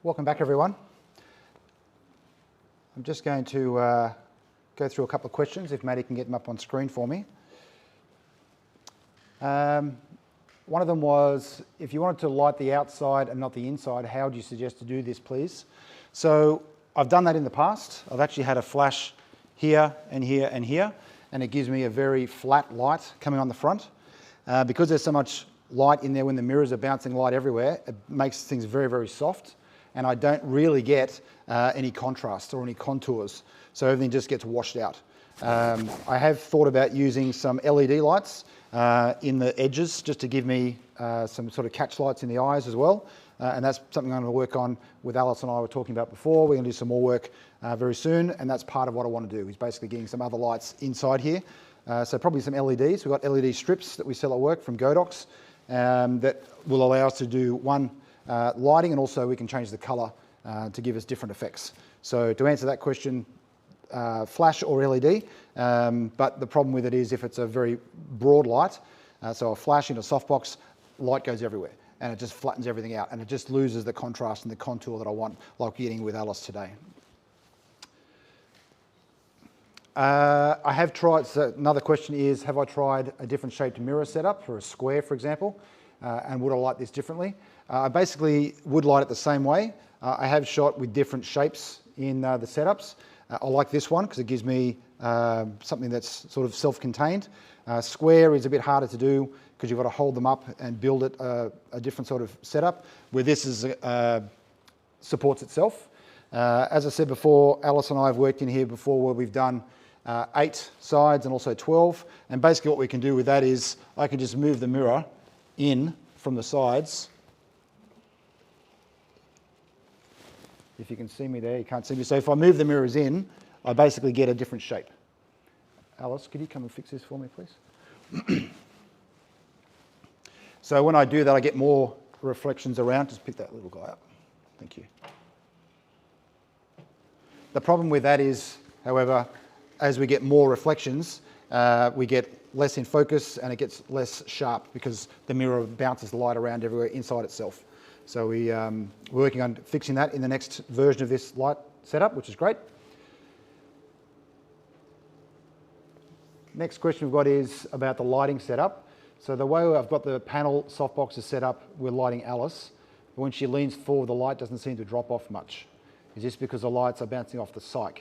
Welcome back, everyone. I'm just going to go through a couple of questions, if Maddie can get them up on screen for me. One of them was, if you wanted to light the outside and not the inside, how would you suggest to do this, please? So I've done that in the past. I've actually had a flash here and here and here, and it gives me a very flat light coming on the front. Because there's so much light in there when the mirrors are bouncing light everywhere, it makes things very, very soft, and I don't really get any contrast or any contours, so everything just gets washed out. I have thought about using some LED lights in the edges just to give me some sort of catch lights in the eyes as well, and that's something I'm going to work on with Alice and I were talking about before. We're going to do some more work very soon, and that's part of what I want to do, is basically getting some other lights inside here. So probably some LEDs. We've got LED strips that we sell at work from Godox that will allow us to do one lighting, and also we can change the colour to give us different effects. So to answer that question, flash or LED, but the problem with it is if it's a very broad light, so a flash in a softbox, light goes everywhere and it just flattens everything out and it just loses the contrast and the contour that I want, like getting with Alice today. I have tried, so another question is, have I tried a different shaped mirror setup for a square, for example, and would I light this differently? I basically would light it the same way. I have shot with different shapes in the setups. I like this one because it gives me something that's sort of self-contained. Square is a bit harder to do because you've got to hold them up and build it a different sort of setup, where this is supports itself. As I said before, Alice and I have worked in here before where we've done 8 sides and also 12, and basically what we can do with that is I can just move the mirror in from the sides. If you can see me there, you can't see me. So if I move the mirrors in, I basically get a different shape. Alice, could you come and fix this for me, please? So when I do that, I get more reflections around. Just pick that little guy up. Thank you. The problem with that is, however, as we get more reflections, we get less in focus and it gets less sharp because the mirror bounces the light around everywhere inside itself. So we're working on fixing that in the next version of this light setup, which is great. Next question we've got is about the lighting setup. So the way I've got the panel softboxes set up, we're lighting Alice. But when she leans forward, the light doesn't seem to drop off much. Is this because the lights are bouncing off the cyc?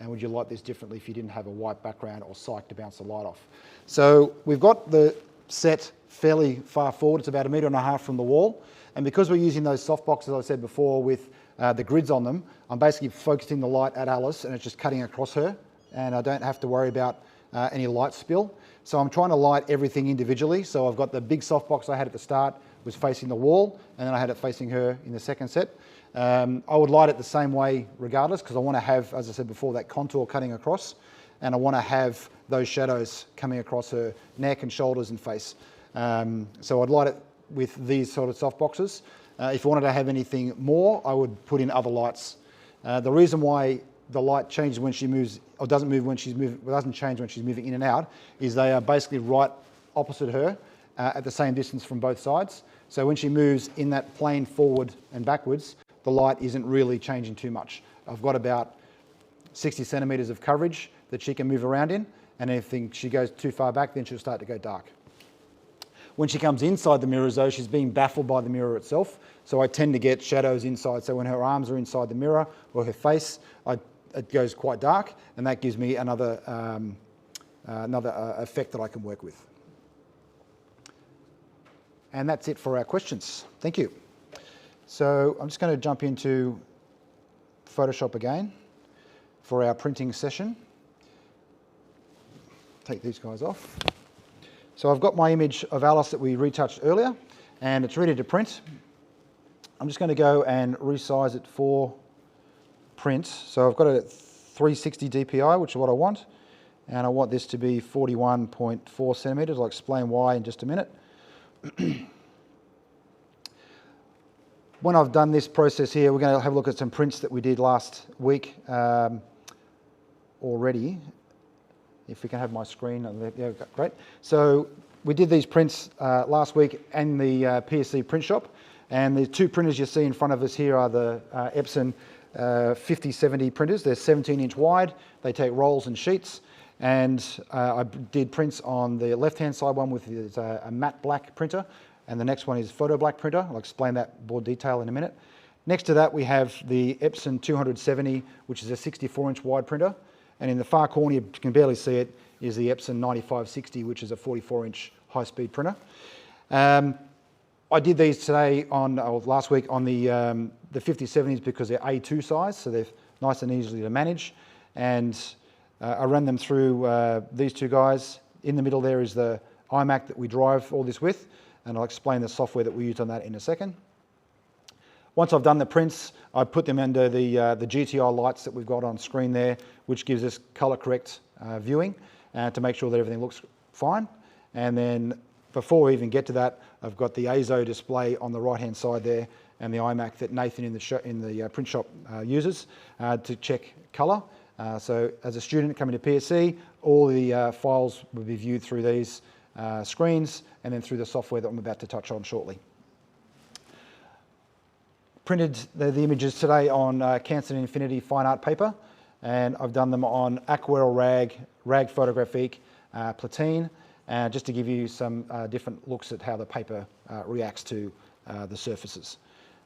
And would you light this differently if you didn't have a white background or cyc to bounce the light off? So we've got the set fairly far forward. It's about 1.5 meters from the wall. And because we're using those softboxes, as I said before, with the grids on them, I'm basically focusing the light at Alice and it's just cutting across her. And I don't have to worry about any light spill. So I'm trying to light everything individually. So I've got the big softbox I had at the start was facing the wall, and then I had it facing her in the second set. I would light it the same way regardless, because I want to have, as I said before, that contour cutting across, and I want to have those shadows coming across her neck and shoulders and face. So I'd light it with these sort of softboxes. If I wanted to have anything more, I would put in other lights. The reason why the light changes when she moves, or doesn't move when she's moving, doesn't change when she's moving in and out, is they are basically right opposite her at the same distance from both sides. So when she moves in that plane forward and backwards, the light isn't really changing too much. I've got about 60 centimetres of coverage that she can move around in, and if she goes too far back, then she'll start to go dark. When she comes inside the mirrors though, she's being baffled by the mirror itself, so I tend to get shadows inside. So when her arms are inside the mirror or her face, it goes quite dark, and that gives me another effect that I can work with. And that's it for our questions. Thank you. So I'm just going to jump into Photoshop again for our printing session. Take these guys off. So I've got my image of Alice that we retouched earlier, and it's ready to print. I'm just going to go and resize it for print. So I've got a 360 DPI, which is what I want, and I want this to be 41.4 centimetres. I'll explain why in just a minute. When I've done this process here, we're going to have a look at some prints that we did last week already. If we can have my screen, yeah, great. So we did these prints last week in the PSC print shop. And the two printers you see in front of us here are the Epson 5070 printers. They're 17-inch wide. They take rolls and sheets. And I did prints on the left-hand side one with a matte black printer, and the next one is photo black printer. I'll explain that more detail in a minute. Next to that, we have the Epson 270, which is a 64-inch wide printer. And in the far corner, you can barely see it, is the Epson 9560, which is a 44-inch high-speed printer. I did these today last week on the 5070s because they're A2 size, so they're nice and easy to manage. And I ran them through these two guys. In the middle there is the iMac that we drive all this with, and I'll explain the software that we used on that in a second. Once I've done the prints, I put them under the GTI lights that we've got on screen there, which gives us color correct viewing to make sure that everything looks fine. And then before we even get to that, I've got the AZO display on the right-hand side there and the iMac that Nathan in the print shop uses to check color. So as a student coming to PSC, all the files will be viewed through these screens and then through the software that I'm about to touch on shortly. Printed the images today on Canson Infinity fine art paper, and I've done them on aquarelle rag photographique, platine, just to give you some different looks at how the paper reacts to the surfaces.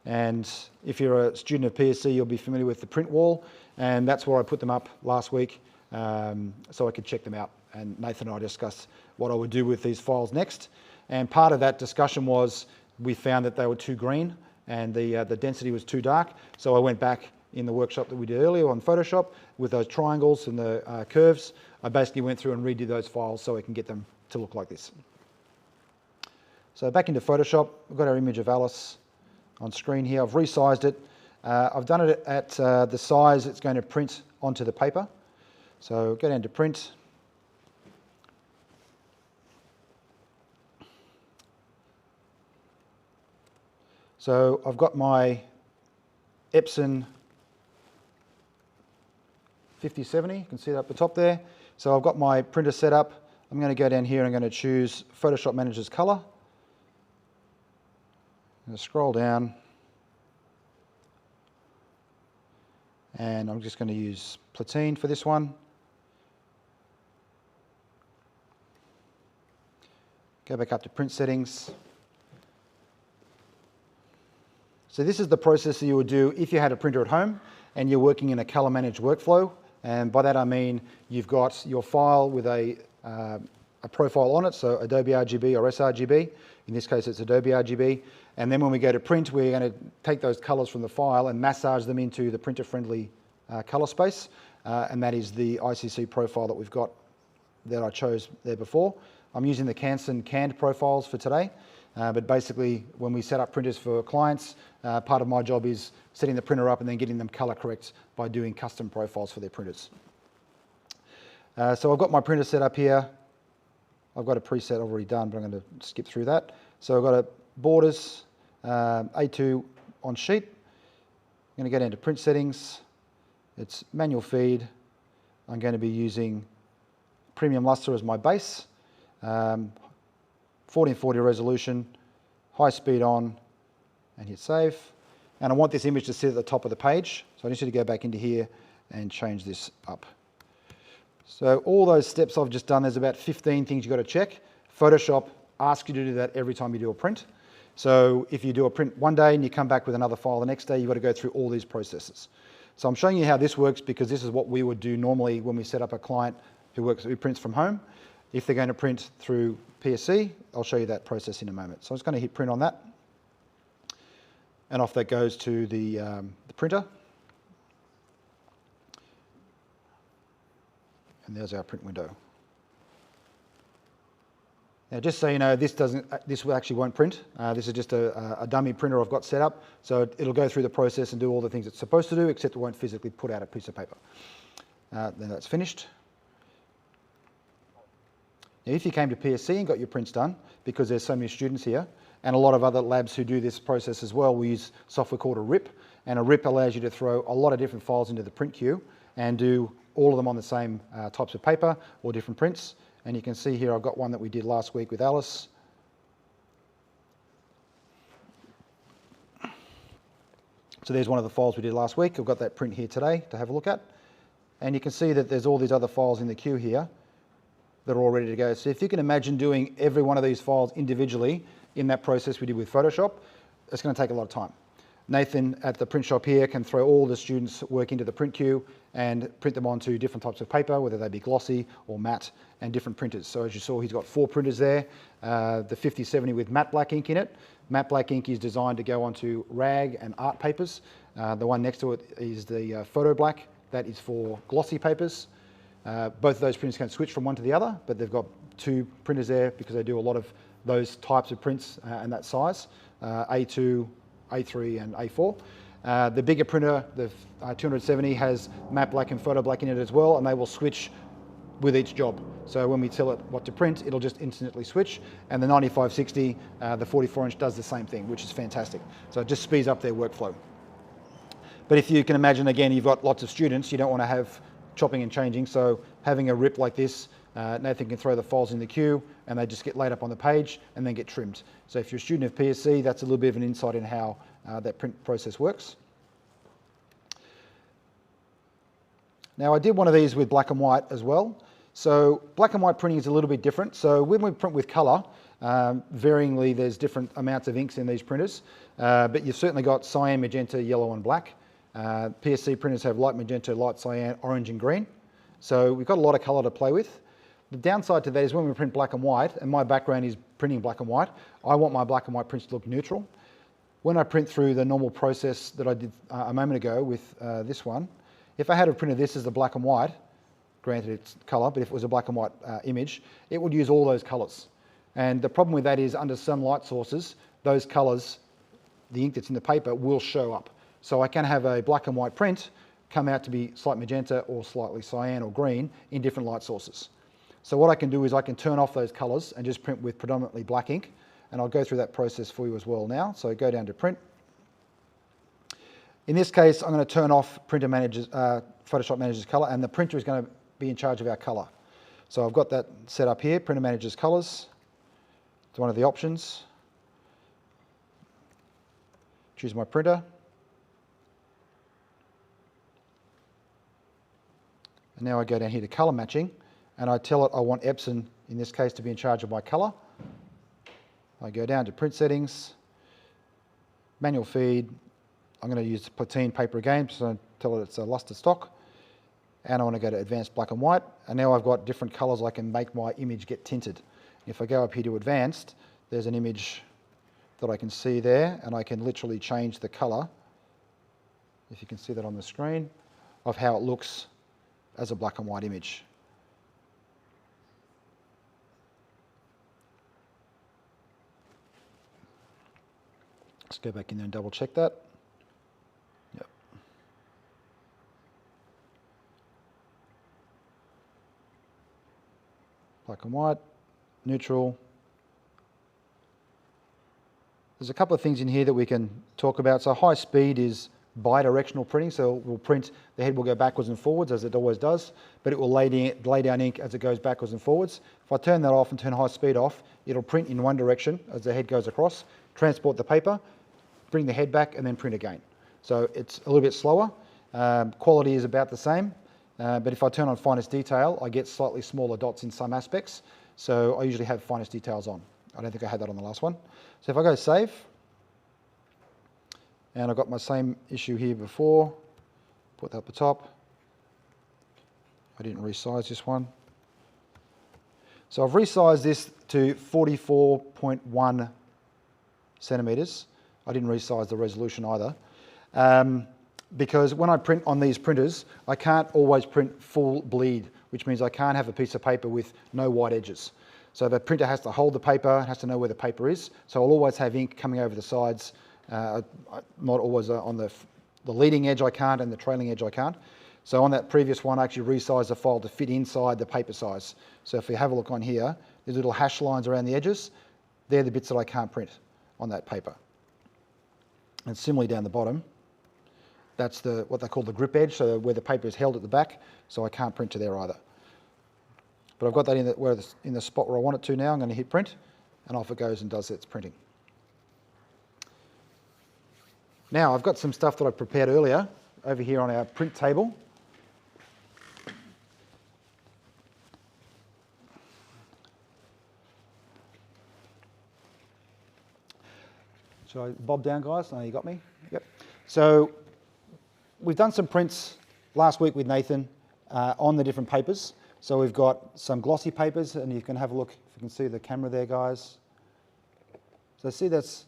And if you're a student of PSC, you'll be familiar with the print wall, and that's where I put them up last week so I could check them out. And Nathan and I discussed what I would do with these files next. And part of that discussion was we found that they were too green and the density was too dark. So I went back in the workshop that we did earlier on Photoshop with those triangles and the curves. I basically went through and redid those files so we can get them to look like this. So back into Photoshop, we've got our image of Alice on screen here. I've resized it. I've done it at the size it's going to print onto the paper. So go down to print. So I've got my Epson 5070, you can see that up the top there. So I've got my printer set up. I'm going to go down here and I'm going to choose Photoshop Manager's Color. I'm going to scroll down. And I'm just going to use Platine for this one. Go back up to print settings. So this is the process that you would do if you had a printer at home and you're working in a color managed workflow. And by that I mean you've got your file with a profile on it, so Adobe RGB or sRGB. In this case it's Adobe RGB. And then when we go to print, we're going to take those colors from the file and massage them into the printer-friendly color space. And that is the ICC profile that we've got that I chose there before. I'm using the Canson canned profiles for today. But basically, when we set up printers for clients, part of my job is setting the printer up and then getting them color correct by doing custom profiles for their printers. So I've got my printer set up here. I've got a preset already done, but I'm going to skip through that. So I've got a borders, A2 on sheet. I'm going to go down to print settings. It's manual feed. I'm going to be using premium luster as my base. 1440 resolution, high speed on, and hit save. And I want this image to sit at the top of the page, so I just need to go back into here and change this up. So all those steps I've just done, there's about 15 things you've got to check. Photoshop asks you to do that every time you do a print. So if you do a print one day and you come back with another file the next day, you've got to go through all these processes. So I'm showing you how this works because this is what we would do normally when we set up a client who prints from home. If they're going to print through PSC, I'll show you that process in a moment. So I'm just going to hit print on that. And off that goes to the printer. And there's our print window. Now, just so you know, this actually won't print. This is just a dummy printer I've got set up. So it'll go through the process and do all the things it's supposed to do, except it won't physically put out a piece of paper. Then that's finished. Now, if you came to PSC and got your prints done, because there's so many students here, and a lot of other labs who do this process as well, we use software called a RIP, and a RIP allows you to throw a lot of different files into the print queue and do all of them on the same types of paper or different prints. And you can see here I've got one that we did last week with Alice. So there's one of the files we did last week. I've got that print here today to have a look at. And you can see that there's all these other files in the queue here that are all ready to go. So if you can imagine doing every one of these files individually in that process we did with Photoshop, it's going to take a lot of time. Nathan at the print shop here can throw all the students' work into the print queue and print them onto different types of paper, whether they be glossy or matte, and different printers. So as you saw, he's got 4 printers there, the 5070 with matte black ink in it. Matte black ink is designed to go onto rag and art papers. The one next to it is the photo black. That is for glossy papers. Both of those printers can switch from one to the other, but they've got 2 printers there because they do a lot of those types of prints and that size, A2, A3 and A4. The bigger printer, the 270, has matte black and photo black in it as well, and they will switch with each job. So when we tell it what to print, it'll just instantly switch. And the 9560, the 44-inch, does the same thing, which is fantastic. So it just speeds up their workflow. But if you can imagine, again, you've got lots of students, you don't want to have chopping and changing. So having a rip like this, Nathan can throw the files in the queue and they just get laid up on the page and then get trimmed. So if you're a student of PSC, that's a little bit of an insight in how that print process works. Now I did one of these with black and white as well. So black and white printing is a little bit different. So when we print with colour, varyingly there's different amounts of inks in these printers, but you've certainly got cyan, magenta, yellow and black. PSC printers have light magenta, light cyan, orange and green. So we've got a lot of colour to play with. The downside to that is when we print black and white, and my background is printing black and white, I want my black and white prints to look neutral. When I print through the normal process that I did a moment ago with this one, if I had printed this as the black and white, granted it's colour, but if it was a black and white image, it would use all those colours. And the problem with that is under some light sources, those colours, the ink that's in the paper, will show up. So I can have a black and white print come out to be slight magenta or slightly cyan or green in different light sources. So what I can do is I can turn off those colours and just print with predominantly black ink. And I'll go through that process for you as well now. So go down to print. In this case, I'm going to turn off Photoshop Manager's colour, and the printer is going to be in charge of our colour. So I've got that set up here, Printer Manager's colours. It's one of the options. Choose my printer. And now I go down here to colour matching, and I tell it I want Epson, in this case, to be in charge of my colour. I go down to print settings, manual feed. I'm going to use Platine paper again, so I tell it it's a luster stock. And I want to go to advanced black and white. And now I've got different colours I can make my image get tinted. If I go up here to advanced, there's an image that I can see there, and I can literally change the colour, if you can see that on the screen, of how it looks as a black and white image. Let's go back in there and double check that. Yep. Black and white, neutral. There's a couple of things in here that we can talk about. So high speed is bi-directional printing, so we'll print, the head will go backwards and forwards as it always does, but it will lay down ink as it goes backwards and forwards. If I turn that off and turn high speed off, it'll print in one direction as the head goes across, transport the paper, bring the head back and then print again. So it's a little bit slower. Quality is about the same, but if I turn on finest detail, I get slightly smaller dots in some aspects. So I usually have finest details on. I don't think I had that on the last one. So if I go save, and I've got my same issue here before, put that up the top. I didn't resize this one. So I've resized this to 44.1 centimetres. I didn't resize the resolution either. Because when I print on these printers, I can't always print full bleed, which means I can't have a piece of paper with no white edges. So the printer has to hold the paper, has to know where the paper is. So I'll always have ink coming over the sides. Not always on the leading edge I can't, and the trailing edge I can't. So on that previous one, I actually resized the file to fit inside the paper size. So if we have a look on here, there's little hash lines around the edges. They're the bits that I can't print on that paper. And similarly down the bottom, that's what they call the grip edge, so where the paper is held at the back, so I can't print to there either. But I've got that in the spot where I want it to now. I'm going to hit print, and off it goes and does its printing. Now, I've got some stuff that I prepared earlier over here on our print table. Shall I bob down, guys? No, you got me? Yep. So we've done some prints last week with Nathan on the different papers. So we've got some glossy papers, and you can have a look, if you can see the camera there, guys. So see that's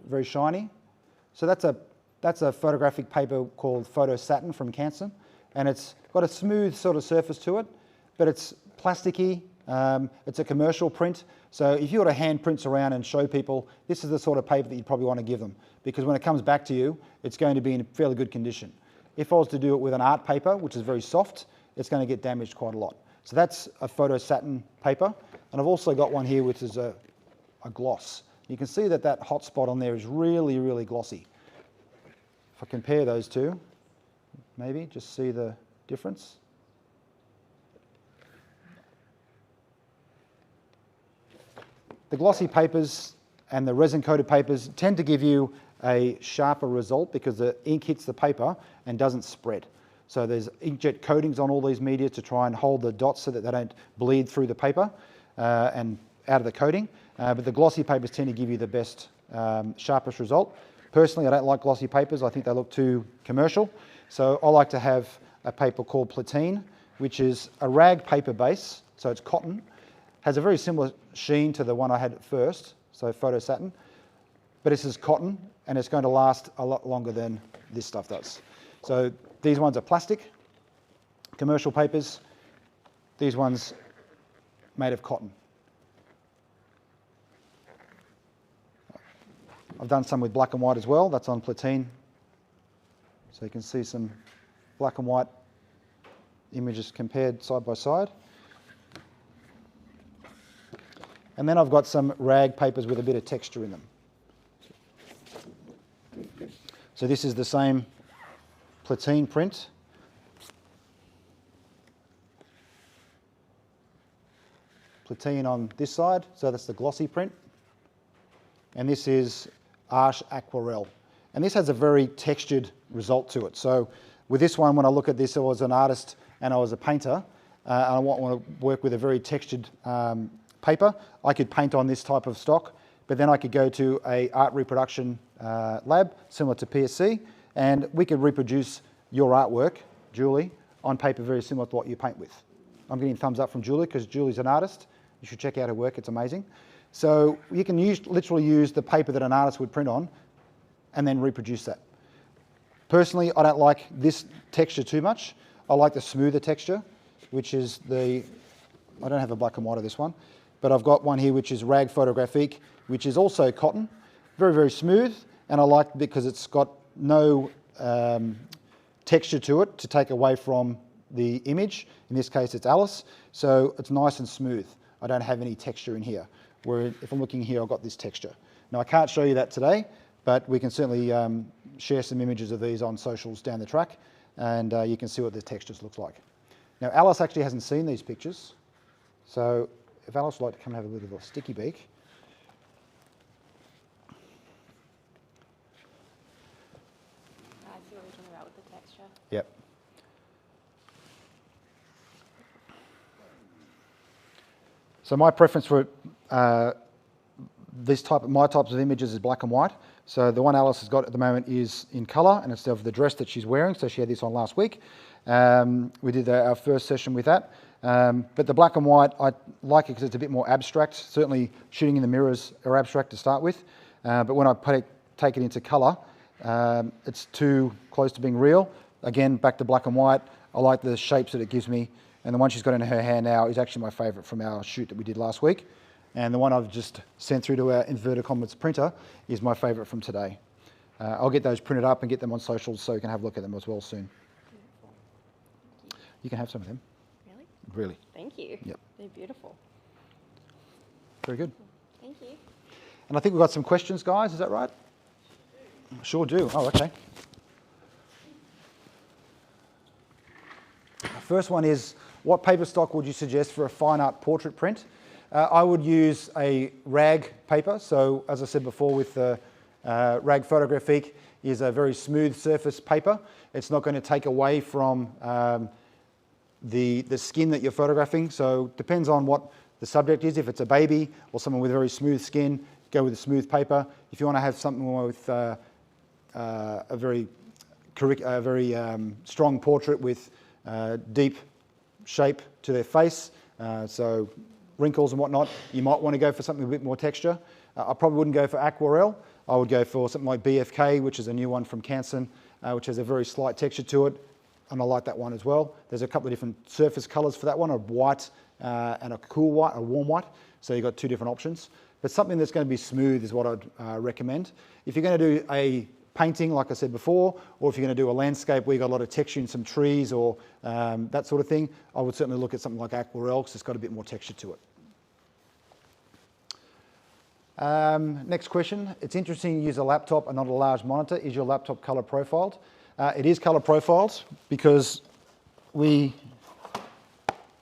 very shiny. So that's a photographic paper called Photo Satin from Canson, and it's got a smooth sort of surface to it, but it's plasticky. It's a commercial print, so if you were to hand prints around and show people, this is the sort of paper that you'd probably want to give them, because when it comes back to you, it's going to be in fairly good condition. If I was to do it with an art paper, which is very soft, it's going to get damaged quite a lot. So that's a Photo Satin paper, and I've also got one here which is a gloss. You can see that that hot spot on there is really, really glossy. If I compare those two, maybe just see the difference. The glossy papers and the resin-coated papers tend to give you a sharper result because the ink hits the paper and doesn't spread. So there's inkjet coatings on all these media to try and hold the dots so that they don't bleed through the paper and out of the coating. But the glossy papers tend to give you the best, sharpest result. Personally, I don't like glossy papers. I think they look too commercial. So I like to have a paper called Platine, which is a rag paper base, so it's cotton. Has a very similar sheen to the one I had at first, so Photo Satin, but this is cotton and it's going to last a lot longer than this stuff does. So these ones are plastic, commercial papers. These ones made of cotton. I've done some with black and white as well. That's on Platine. So you can see some black and white images compared side by side. And then I've got some rag papers with a bit of texture in them. So this is the same Platine print. Platine on this side, so that's the glossy print. And this is Arche Aquarelle. And this has a very textured result to it. So with this one, when I look at this, I was an artist and I was a painter, and I want to work with a very textured paper. I could paint on this type of stock, but then I could go to a art reproduction lab similar to PSC, and we could reproduce your artwork, Julie, on paper very similar to what you paint with. I'm getting thumbs up from Julie because Julie's an artist. You should check out her work, it's amazing. So you can literally use the paper that an artist would print on and then reproduce that. Personally, I don't like this texture too much. I like the smoother texture, which is I don't have a black and white of this one, but I've got one here which is Rag Photographique, which is also cotton, very, very smooth, and I like it because it's got no texture to it to take away from the image. In this case, it's Alice, so it's nice and smooth. I don't have any texture in here, where if I'm looking here, I've got this texture. Now, I can't show you that today, but we can certainly share some images of these on socials down the track, and you can see what the textures looks like. Now, Alice actually hasn't seen these pictures, so if Alice would like to come have a bit of a sticky beak. I see what you're talking about with the texture. Yep. So my preference for my types of images is black and white. So the one Alice has got at the moment is in colour, and it's of the dress that she's wearing. So she had this on last week. We did our first session with that. But the black and white, I like it because it's a bit more abstract. Certainly shooting in the mirrors are abstract to start with. But when I take it into colour, it's too close to being real. Again, back to black and white. I like the shapes that it gives me. And the one she's got in her hand now is actually my favourite from our shoot that we did last week. And the one I've just sent through to our inverted commas printer is my favourite from today. I'll get those printed up and get them on socials so you can have a look at them as well soon. You can have some of them. Really? Really. Thank you. Yep. They're beautiful. Very good. Thank you. And I think we've got some questions, guys. Is that right? Sure do. Oh, okay. The first one is, what paper stock would you suggest for a fine art portrait print? I would use a rag paper. So as I said before with the Rag Photographique is a very smooth surface paper. It's not going to take away from the skin that you're photographing. So it depends on what the subject is. If it's a baby or someone with very smooth skin, go with a smooth paper. If you want to have something with a very strong portrait with deep shape to their face, so wrinkles and whatnot, you might want to go for something with a bit more texture. I probably wouldn't go for aquarelle. I would go for something like BFK, which is a new one from Canson, which has a very slight texture to it, and I like that one as well. There's a couple of different surface colours for that one, a white and a cool white, a warm white, so you've got two different options. But something that's going to be smooth is what I'd recommend. If you're going to do a painting, like I said before, or if you're going to do a landscape where you've got a lot of texture in some trees or that sort of thing, I would certainly look at something like aquarelle because it's got a bit more texture to it. Next question. It's interesting you use a laptop and not a large monitor. Is your laptop colour profiled? It is colour profiled because we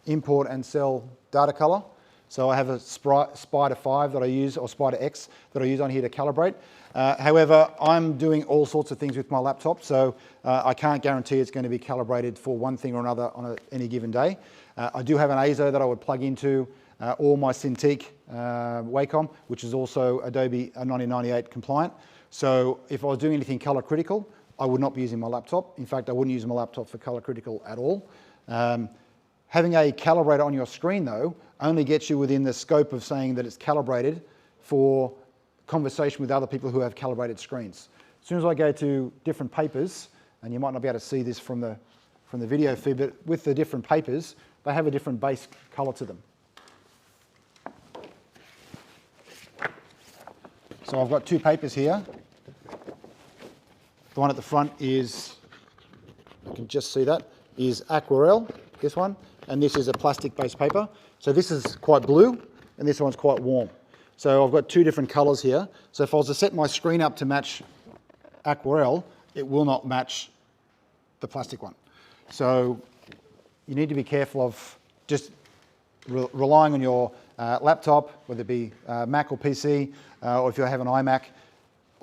import and sell data colour. So I have a Spider 5 that I use, or Spider X that I use on here to calibrate. However, I'm doing all sorts of things with my laptop, so I can't guarantee it's going to be calibrated for one thing or another on any given day. I do have an ASO that I would plug into or my Cintiq Wacom, which is also Adobe 1998 compliant. So if I was doing anything color critical, I would not be using my laptop. In fact, I wouldn't use my laptop for color critical at all. Having a calibrator on your screen, though, only gets you within the scope of saying that it's calibrated for conversation with other people who have calibrated screens. As soon as I go to different papers, and you might not be able to see this from the video feed, but with the different papers, they have a different base color to them. So I've got two papers here. The one at the front is, you can just see that, is aquarelle, this one, and this is a plastic-based paper. So this is quite blue, and this one's quite warm. So I've got two different colours here. So if I was to set my screen up to match aquarelle, it will not match the plastic one. So you need to be careful of just relying on your laptop, whether it be Mac or PC, or if you have an iMac.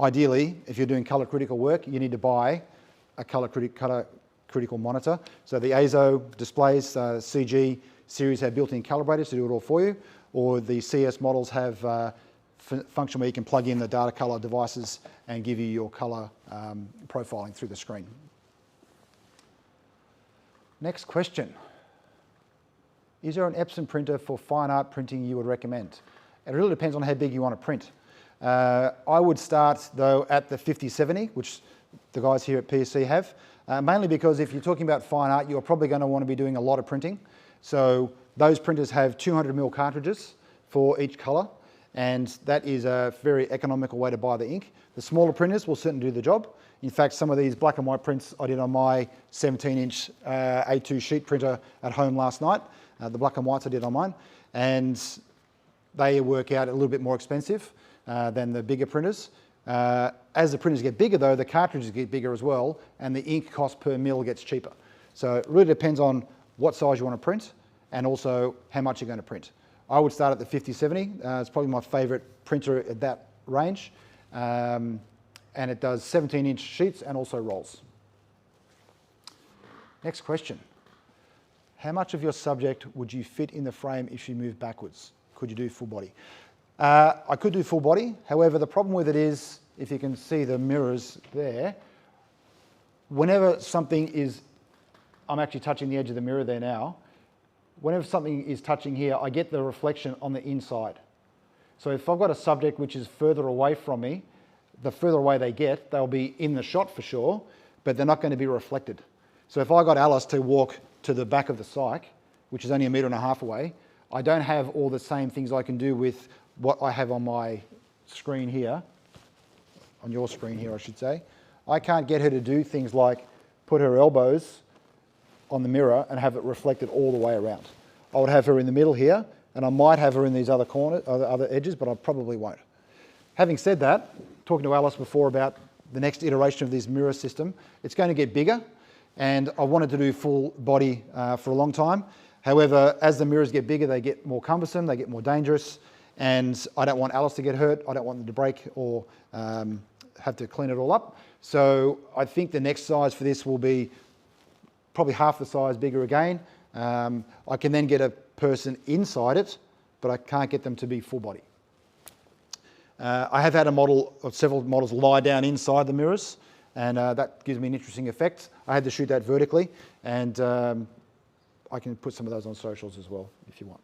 Ideally, if you're doing colour critical work, you need to buy a colour critical monitor. So the ASO displays, CG series have built-in calibrators to do it all for you, or the CS models have function where you can plug in the data colour devices and give you your colour profiling through the screen. Next question. Is there an Epson printer for fine art printing you would recommend? It really depends on how big you want to print. I would start, though, at the 5070, which the guys here at PSC have, mainly because if you're talking about fine art, you're probably going to want to be doing a lot of printing. So those printers have 200mm cartridges for each colour, and that is a very economical way to buy the ink. The smaller printers will certainly do the job. In fact, some of these black and white prints I did on my 17-inch A2 sheet printer at home last night. The black and whites I did on mine, and they work out a little bit more expensive than the bigger printers. As the printers get bigger, though, the cartridges get bigger as well, and the ink cost per mil gets cheaper. So it really depends on what size you want to print and also how much you're going to print. I would start at the 5070. It's probably my favourite printer at that range, and it does 17-inch sheets and also rolls. Next question. How much of your subject would you fit in the frame if you moved backwards? Could you do full body? I could do full body. However, the problem with it is, if you can see the mirrors there, whenever something is, I'm actually touching the edge of the mirror there now, whenever something is touching here, I get the reflection on the inside. So if I've got a subject which is further away from me, the further away they get, they'll be in the shot for sure, but they're not going to be reflected. So if I got Alice to walk to the back of the cyc, which is only 1.5 meters away, I don't have all the same things I can do with what I have on my screen here, on your screen here I should say. I can't get her to do things like put her elbows on the mirror and have it reflected all the way around. I would have her in the middle here, and I might have her in these other corners, other edges, but I probably won't. Having said that, talking to Alice before about the next iteration of this mirror system, it's going to get bigger, and I wanted to do full body for a long time. However, as the mirrors get bigger, they get more cumbersome, they get more dangerous, and I don't want Alice to get hurt, I don't want them to break or have to clean it all up. So I think the next size for this will be probably half the size bigger again. I can then get a person inside it, but I can't get them to be full body. I have had a model, or several models, lie down inside the mirrors, and that gives me an interesting effect. I had to shoot that vertically, and I can put some of those on socials as well if you want.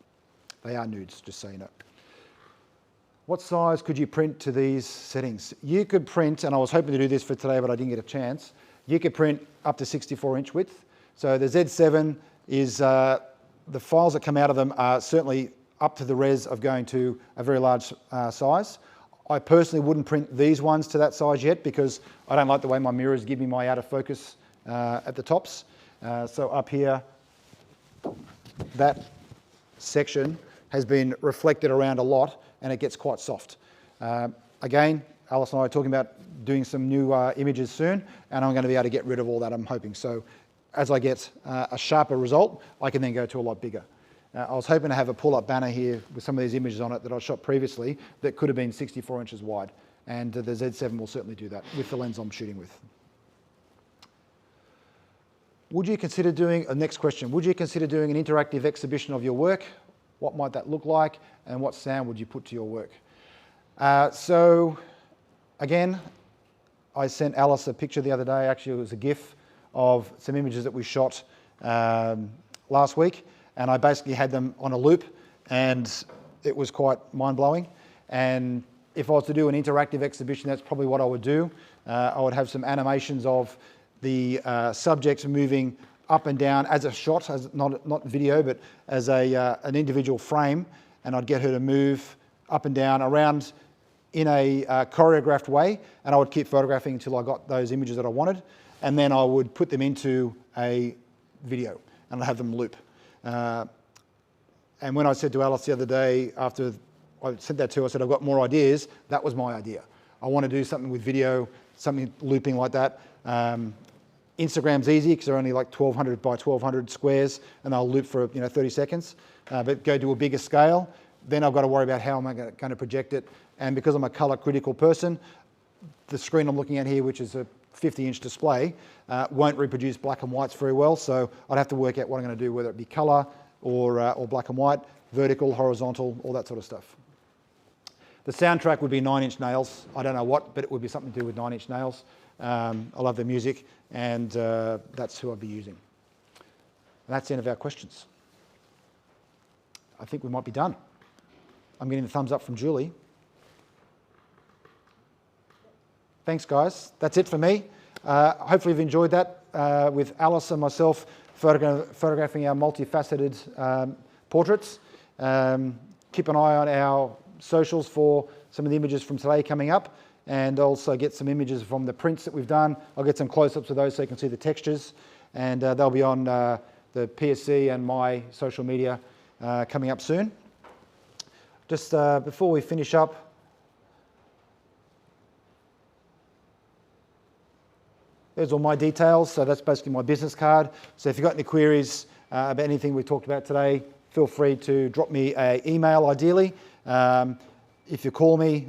They are nudes, just so you know. What size could you print to these settings? You could print, and I was hoping to do this for today, but I didn't get a chance. You could print up to 64-inch width. So the Z7 is, the files that come out of them are certainly up to the res of going to a very large size. I personally wouldn't print these ones to that size yet because I don't like the way my mirrors give me my out of focus at the tops. So up here, that section has been reflected around a lot and it gets quite soft. Again, Alice and I are talking about doing some new images soon, and I'm going to be able to get rid of all that, I'm hoping. So as I get a sharper result, I can then go to a lot bigger. I was hoping to have a pull-up banner here with some of these images on it that I shot previously that could have been 64 inches wide, and the Z7 will certainly do that with the lens I'm shooting with. Would you consider doing, next question, would you consider doing an interactive exhibition of your work? What might that look like, and what sound would you put to your work? So again, I sent Alice a picture the other day. Actually, it was a GIF of some images that we shot last week, and I basically had them on a loop, and it was quite mind-blowing. And if I was to do an interactive exhibition, that's probably what I would do. I would have some animations of the subjects moving up and down as a shot, as not video, but as an individual frame, and I'd get her to move up and down around in a choreographed way, and I would keep photographing until I got those images that I wanted, and then I would put them into a video and I'd have them loop. And when I said to Alice the other day, after I sent that to her, I said, I've got more ideas, that was my idea. I want to do something with video, something looping like that. Instagram's easy because they're only like 1200 by 1200 squares and they'll loop for 30 seconds. But go to a bigger scale, then I've got to worry about how am I going to project it. And because I'm a color critical person, the screen I'm looking at here, which is a 50-inch display, won't reproduce black and whites very well. So I'd have to work out what I'm going to do, whether it be color or black and white, vertical, horizontal, all that sort of stuff. The soundtrack would be 9 Inch Nails. I don't know what, but it would be something to do with 9 Inch Nails. I love their music, and that's who I'd be using. And that's the end of our questions. I think we might be done. I'm getting the thumbs up from Julie. Thanks, guys. That's it for me. Hopefully you've enjoyed that with Alice and myself photographing our multifaceted portraits. Keep an eye on our socials for some of the images from today coming up, and also get some images from the prints that we've done. I'll get some close-ups of those so you can see the textures, and they'll be on the PSC and my social media coming up soon. Just before we finish up, there's all my details, so that's basically my business card. So if you've got any queries about anything we talked about today, feel free to drop me an email ideally. If you call me,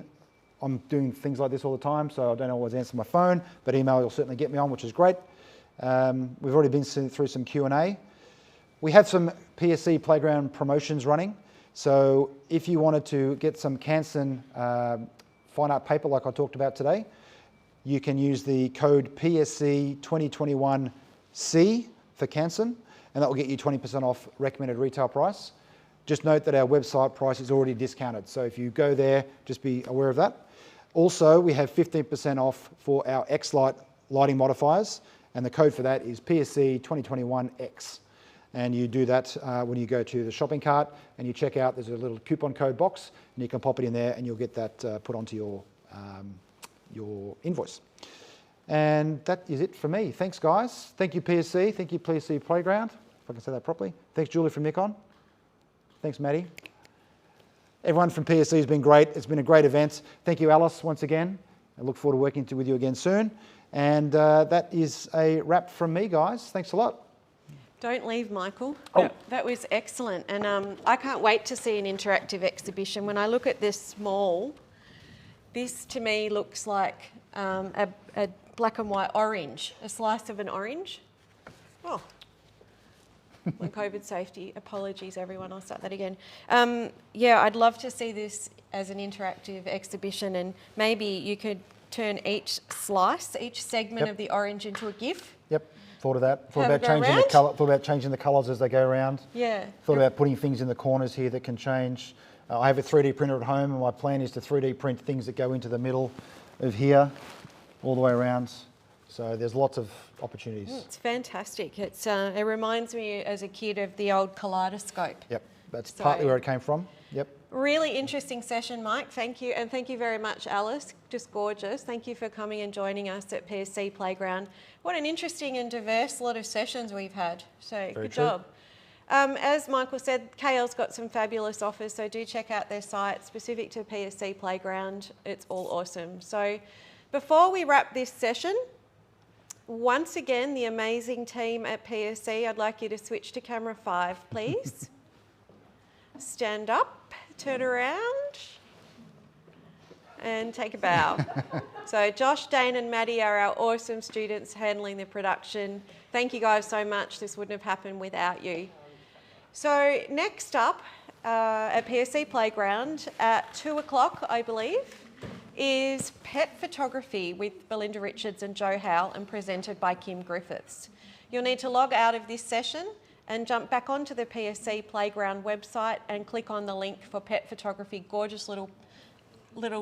I'm doing things like this all the time, so I don't always answer my phone, but email will certainly get me on, which is great. We've already been through some Q&A. We have some PSC Playground promotions running, so if you wanted to get some Canson fine art paper like I talked about today, you can use the code PSC 2021C for Canson, and that will get you 20% off recommended retail price. Just note that our website price is already discounted, so if you go there, just be aware of that. Also, we have 15% off for our X-Lite lighting modifiers, and the code for that is PSC 2021X. And you do that when you go to the shopping cart and you check out, there's a little coupon code box, and you can pop it in there and you'll get that put onto your invoice. And that is it for me. Thanks, guys. Thank you, PSC. Thank you, PSC Playground, if I can say that properly. Thanks, Julie from Nikon. Thanks, Maddie. Everyone from PSC has been great. It's been a great event. Thank you, Alice, once again. I look forward to working with you again soon. And that is a wrap from me, guys. Thanks a lot. Don't leave, Michael. Oh. That was excellent. And I can't wait to see an interactive exhibition. When I look at this mall, this to me looks like a black and white orange, a slice of an orange. Oh, on COVID safety, apologies everyone, I'll start that again. Yeah, I'd love to see this as an interactive exhibition, and maybe you could turn each slice, each segment of the orange into a GIF. Yep, thought of that. Thought Have a about go changing the around? colour. Thought about changing the colours as they go around. Yeah. Thought about putting things in the corners here that can change. I have a 3D printer at home, and my plan is to 3D print things that go into the middle of here, all the way around. So there's lots of opportunities. It's fantastic. It reminds me as a kid of the old kaleidoscope. Yep, that's So- partly where it came from. Yep. Really interesting session, Mike. Thank you. And thank you very much, Alice. Just gorgeous. Thank you for coming and joining us at PSC Playground. What an interesting and diverse lot of sessions we've had. So Very good true. job. As Michael said, KL's got some fabulous offers, so do check out their site specific to PSC Playground. It's all awesome. So before we wrap this session, once again, the amazing team at PSC, I'd like you to switch to camera 5, please. Stand up, turn around, and take a bow. So Josh, Dane and Maddie are our awesome students handling the production. Thank you guys so much. This wouldn't have happened without you. So next up at PSC Playground at 2 o'clock, I believe, is Pet Photography with Belinda Richards and Joe Howell, and presented by Kim Griffiths. You'll need to log out of this session and jump back onto the PSC Playground website and click on the link for Pet Photography. Gorgeous little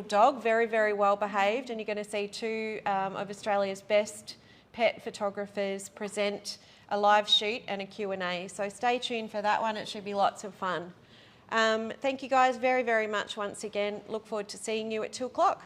dog, very, very well behaved, and you're going to see two of Australia's best pet photographers present a live shoot and a Q&A. So stay tuned for that one. It should be lots of fun. Thank you guys very, very much once again. Look forward to seeing you at 2 o'clock.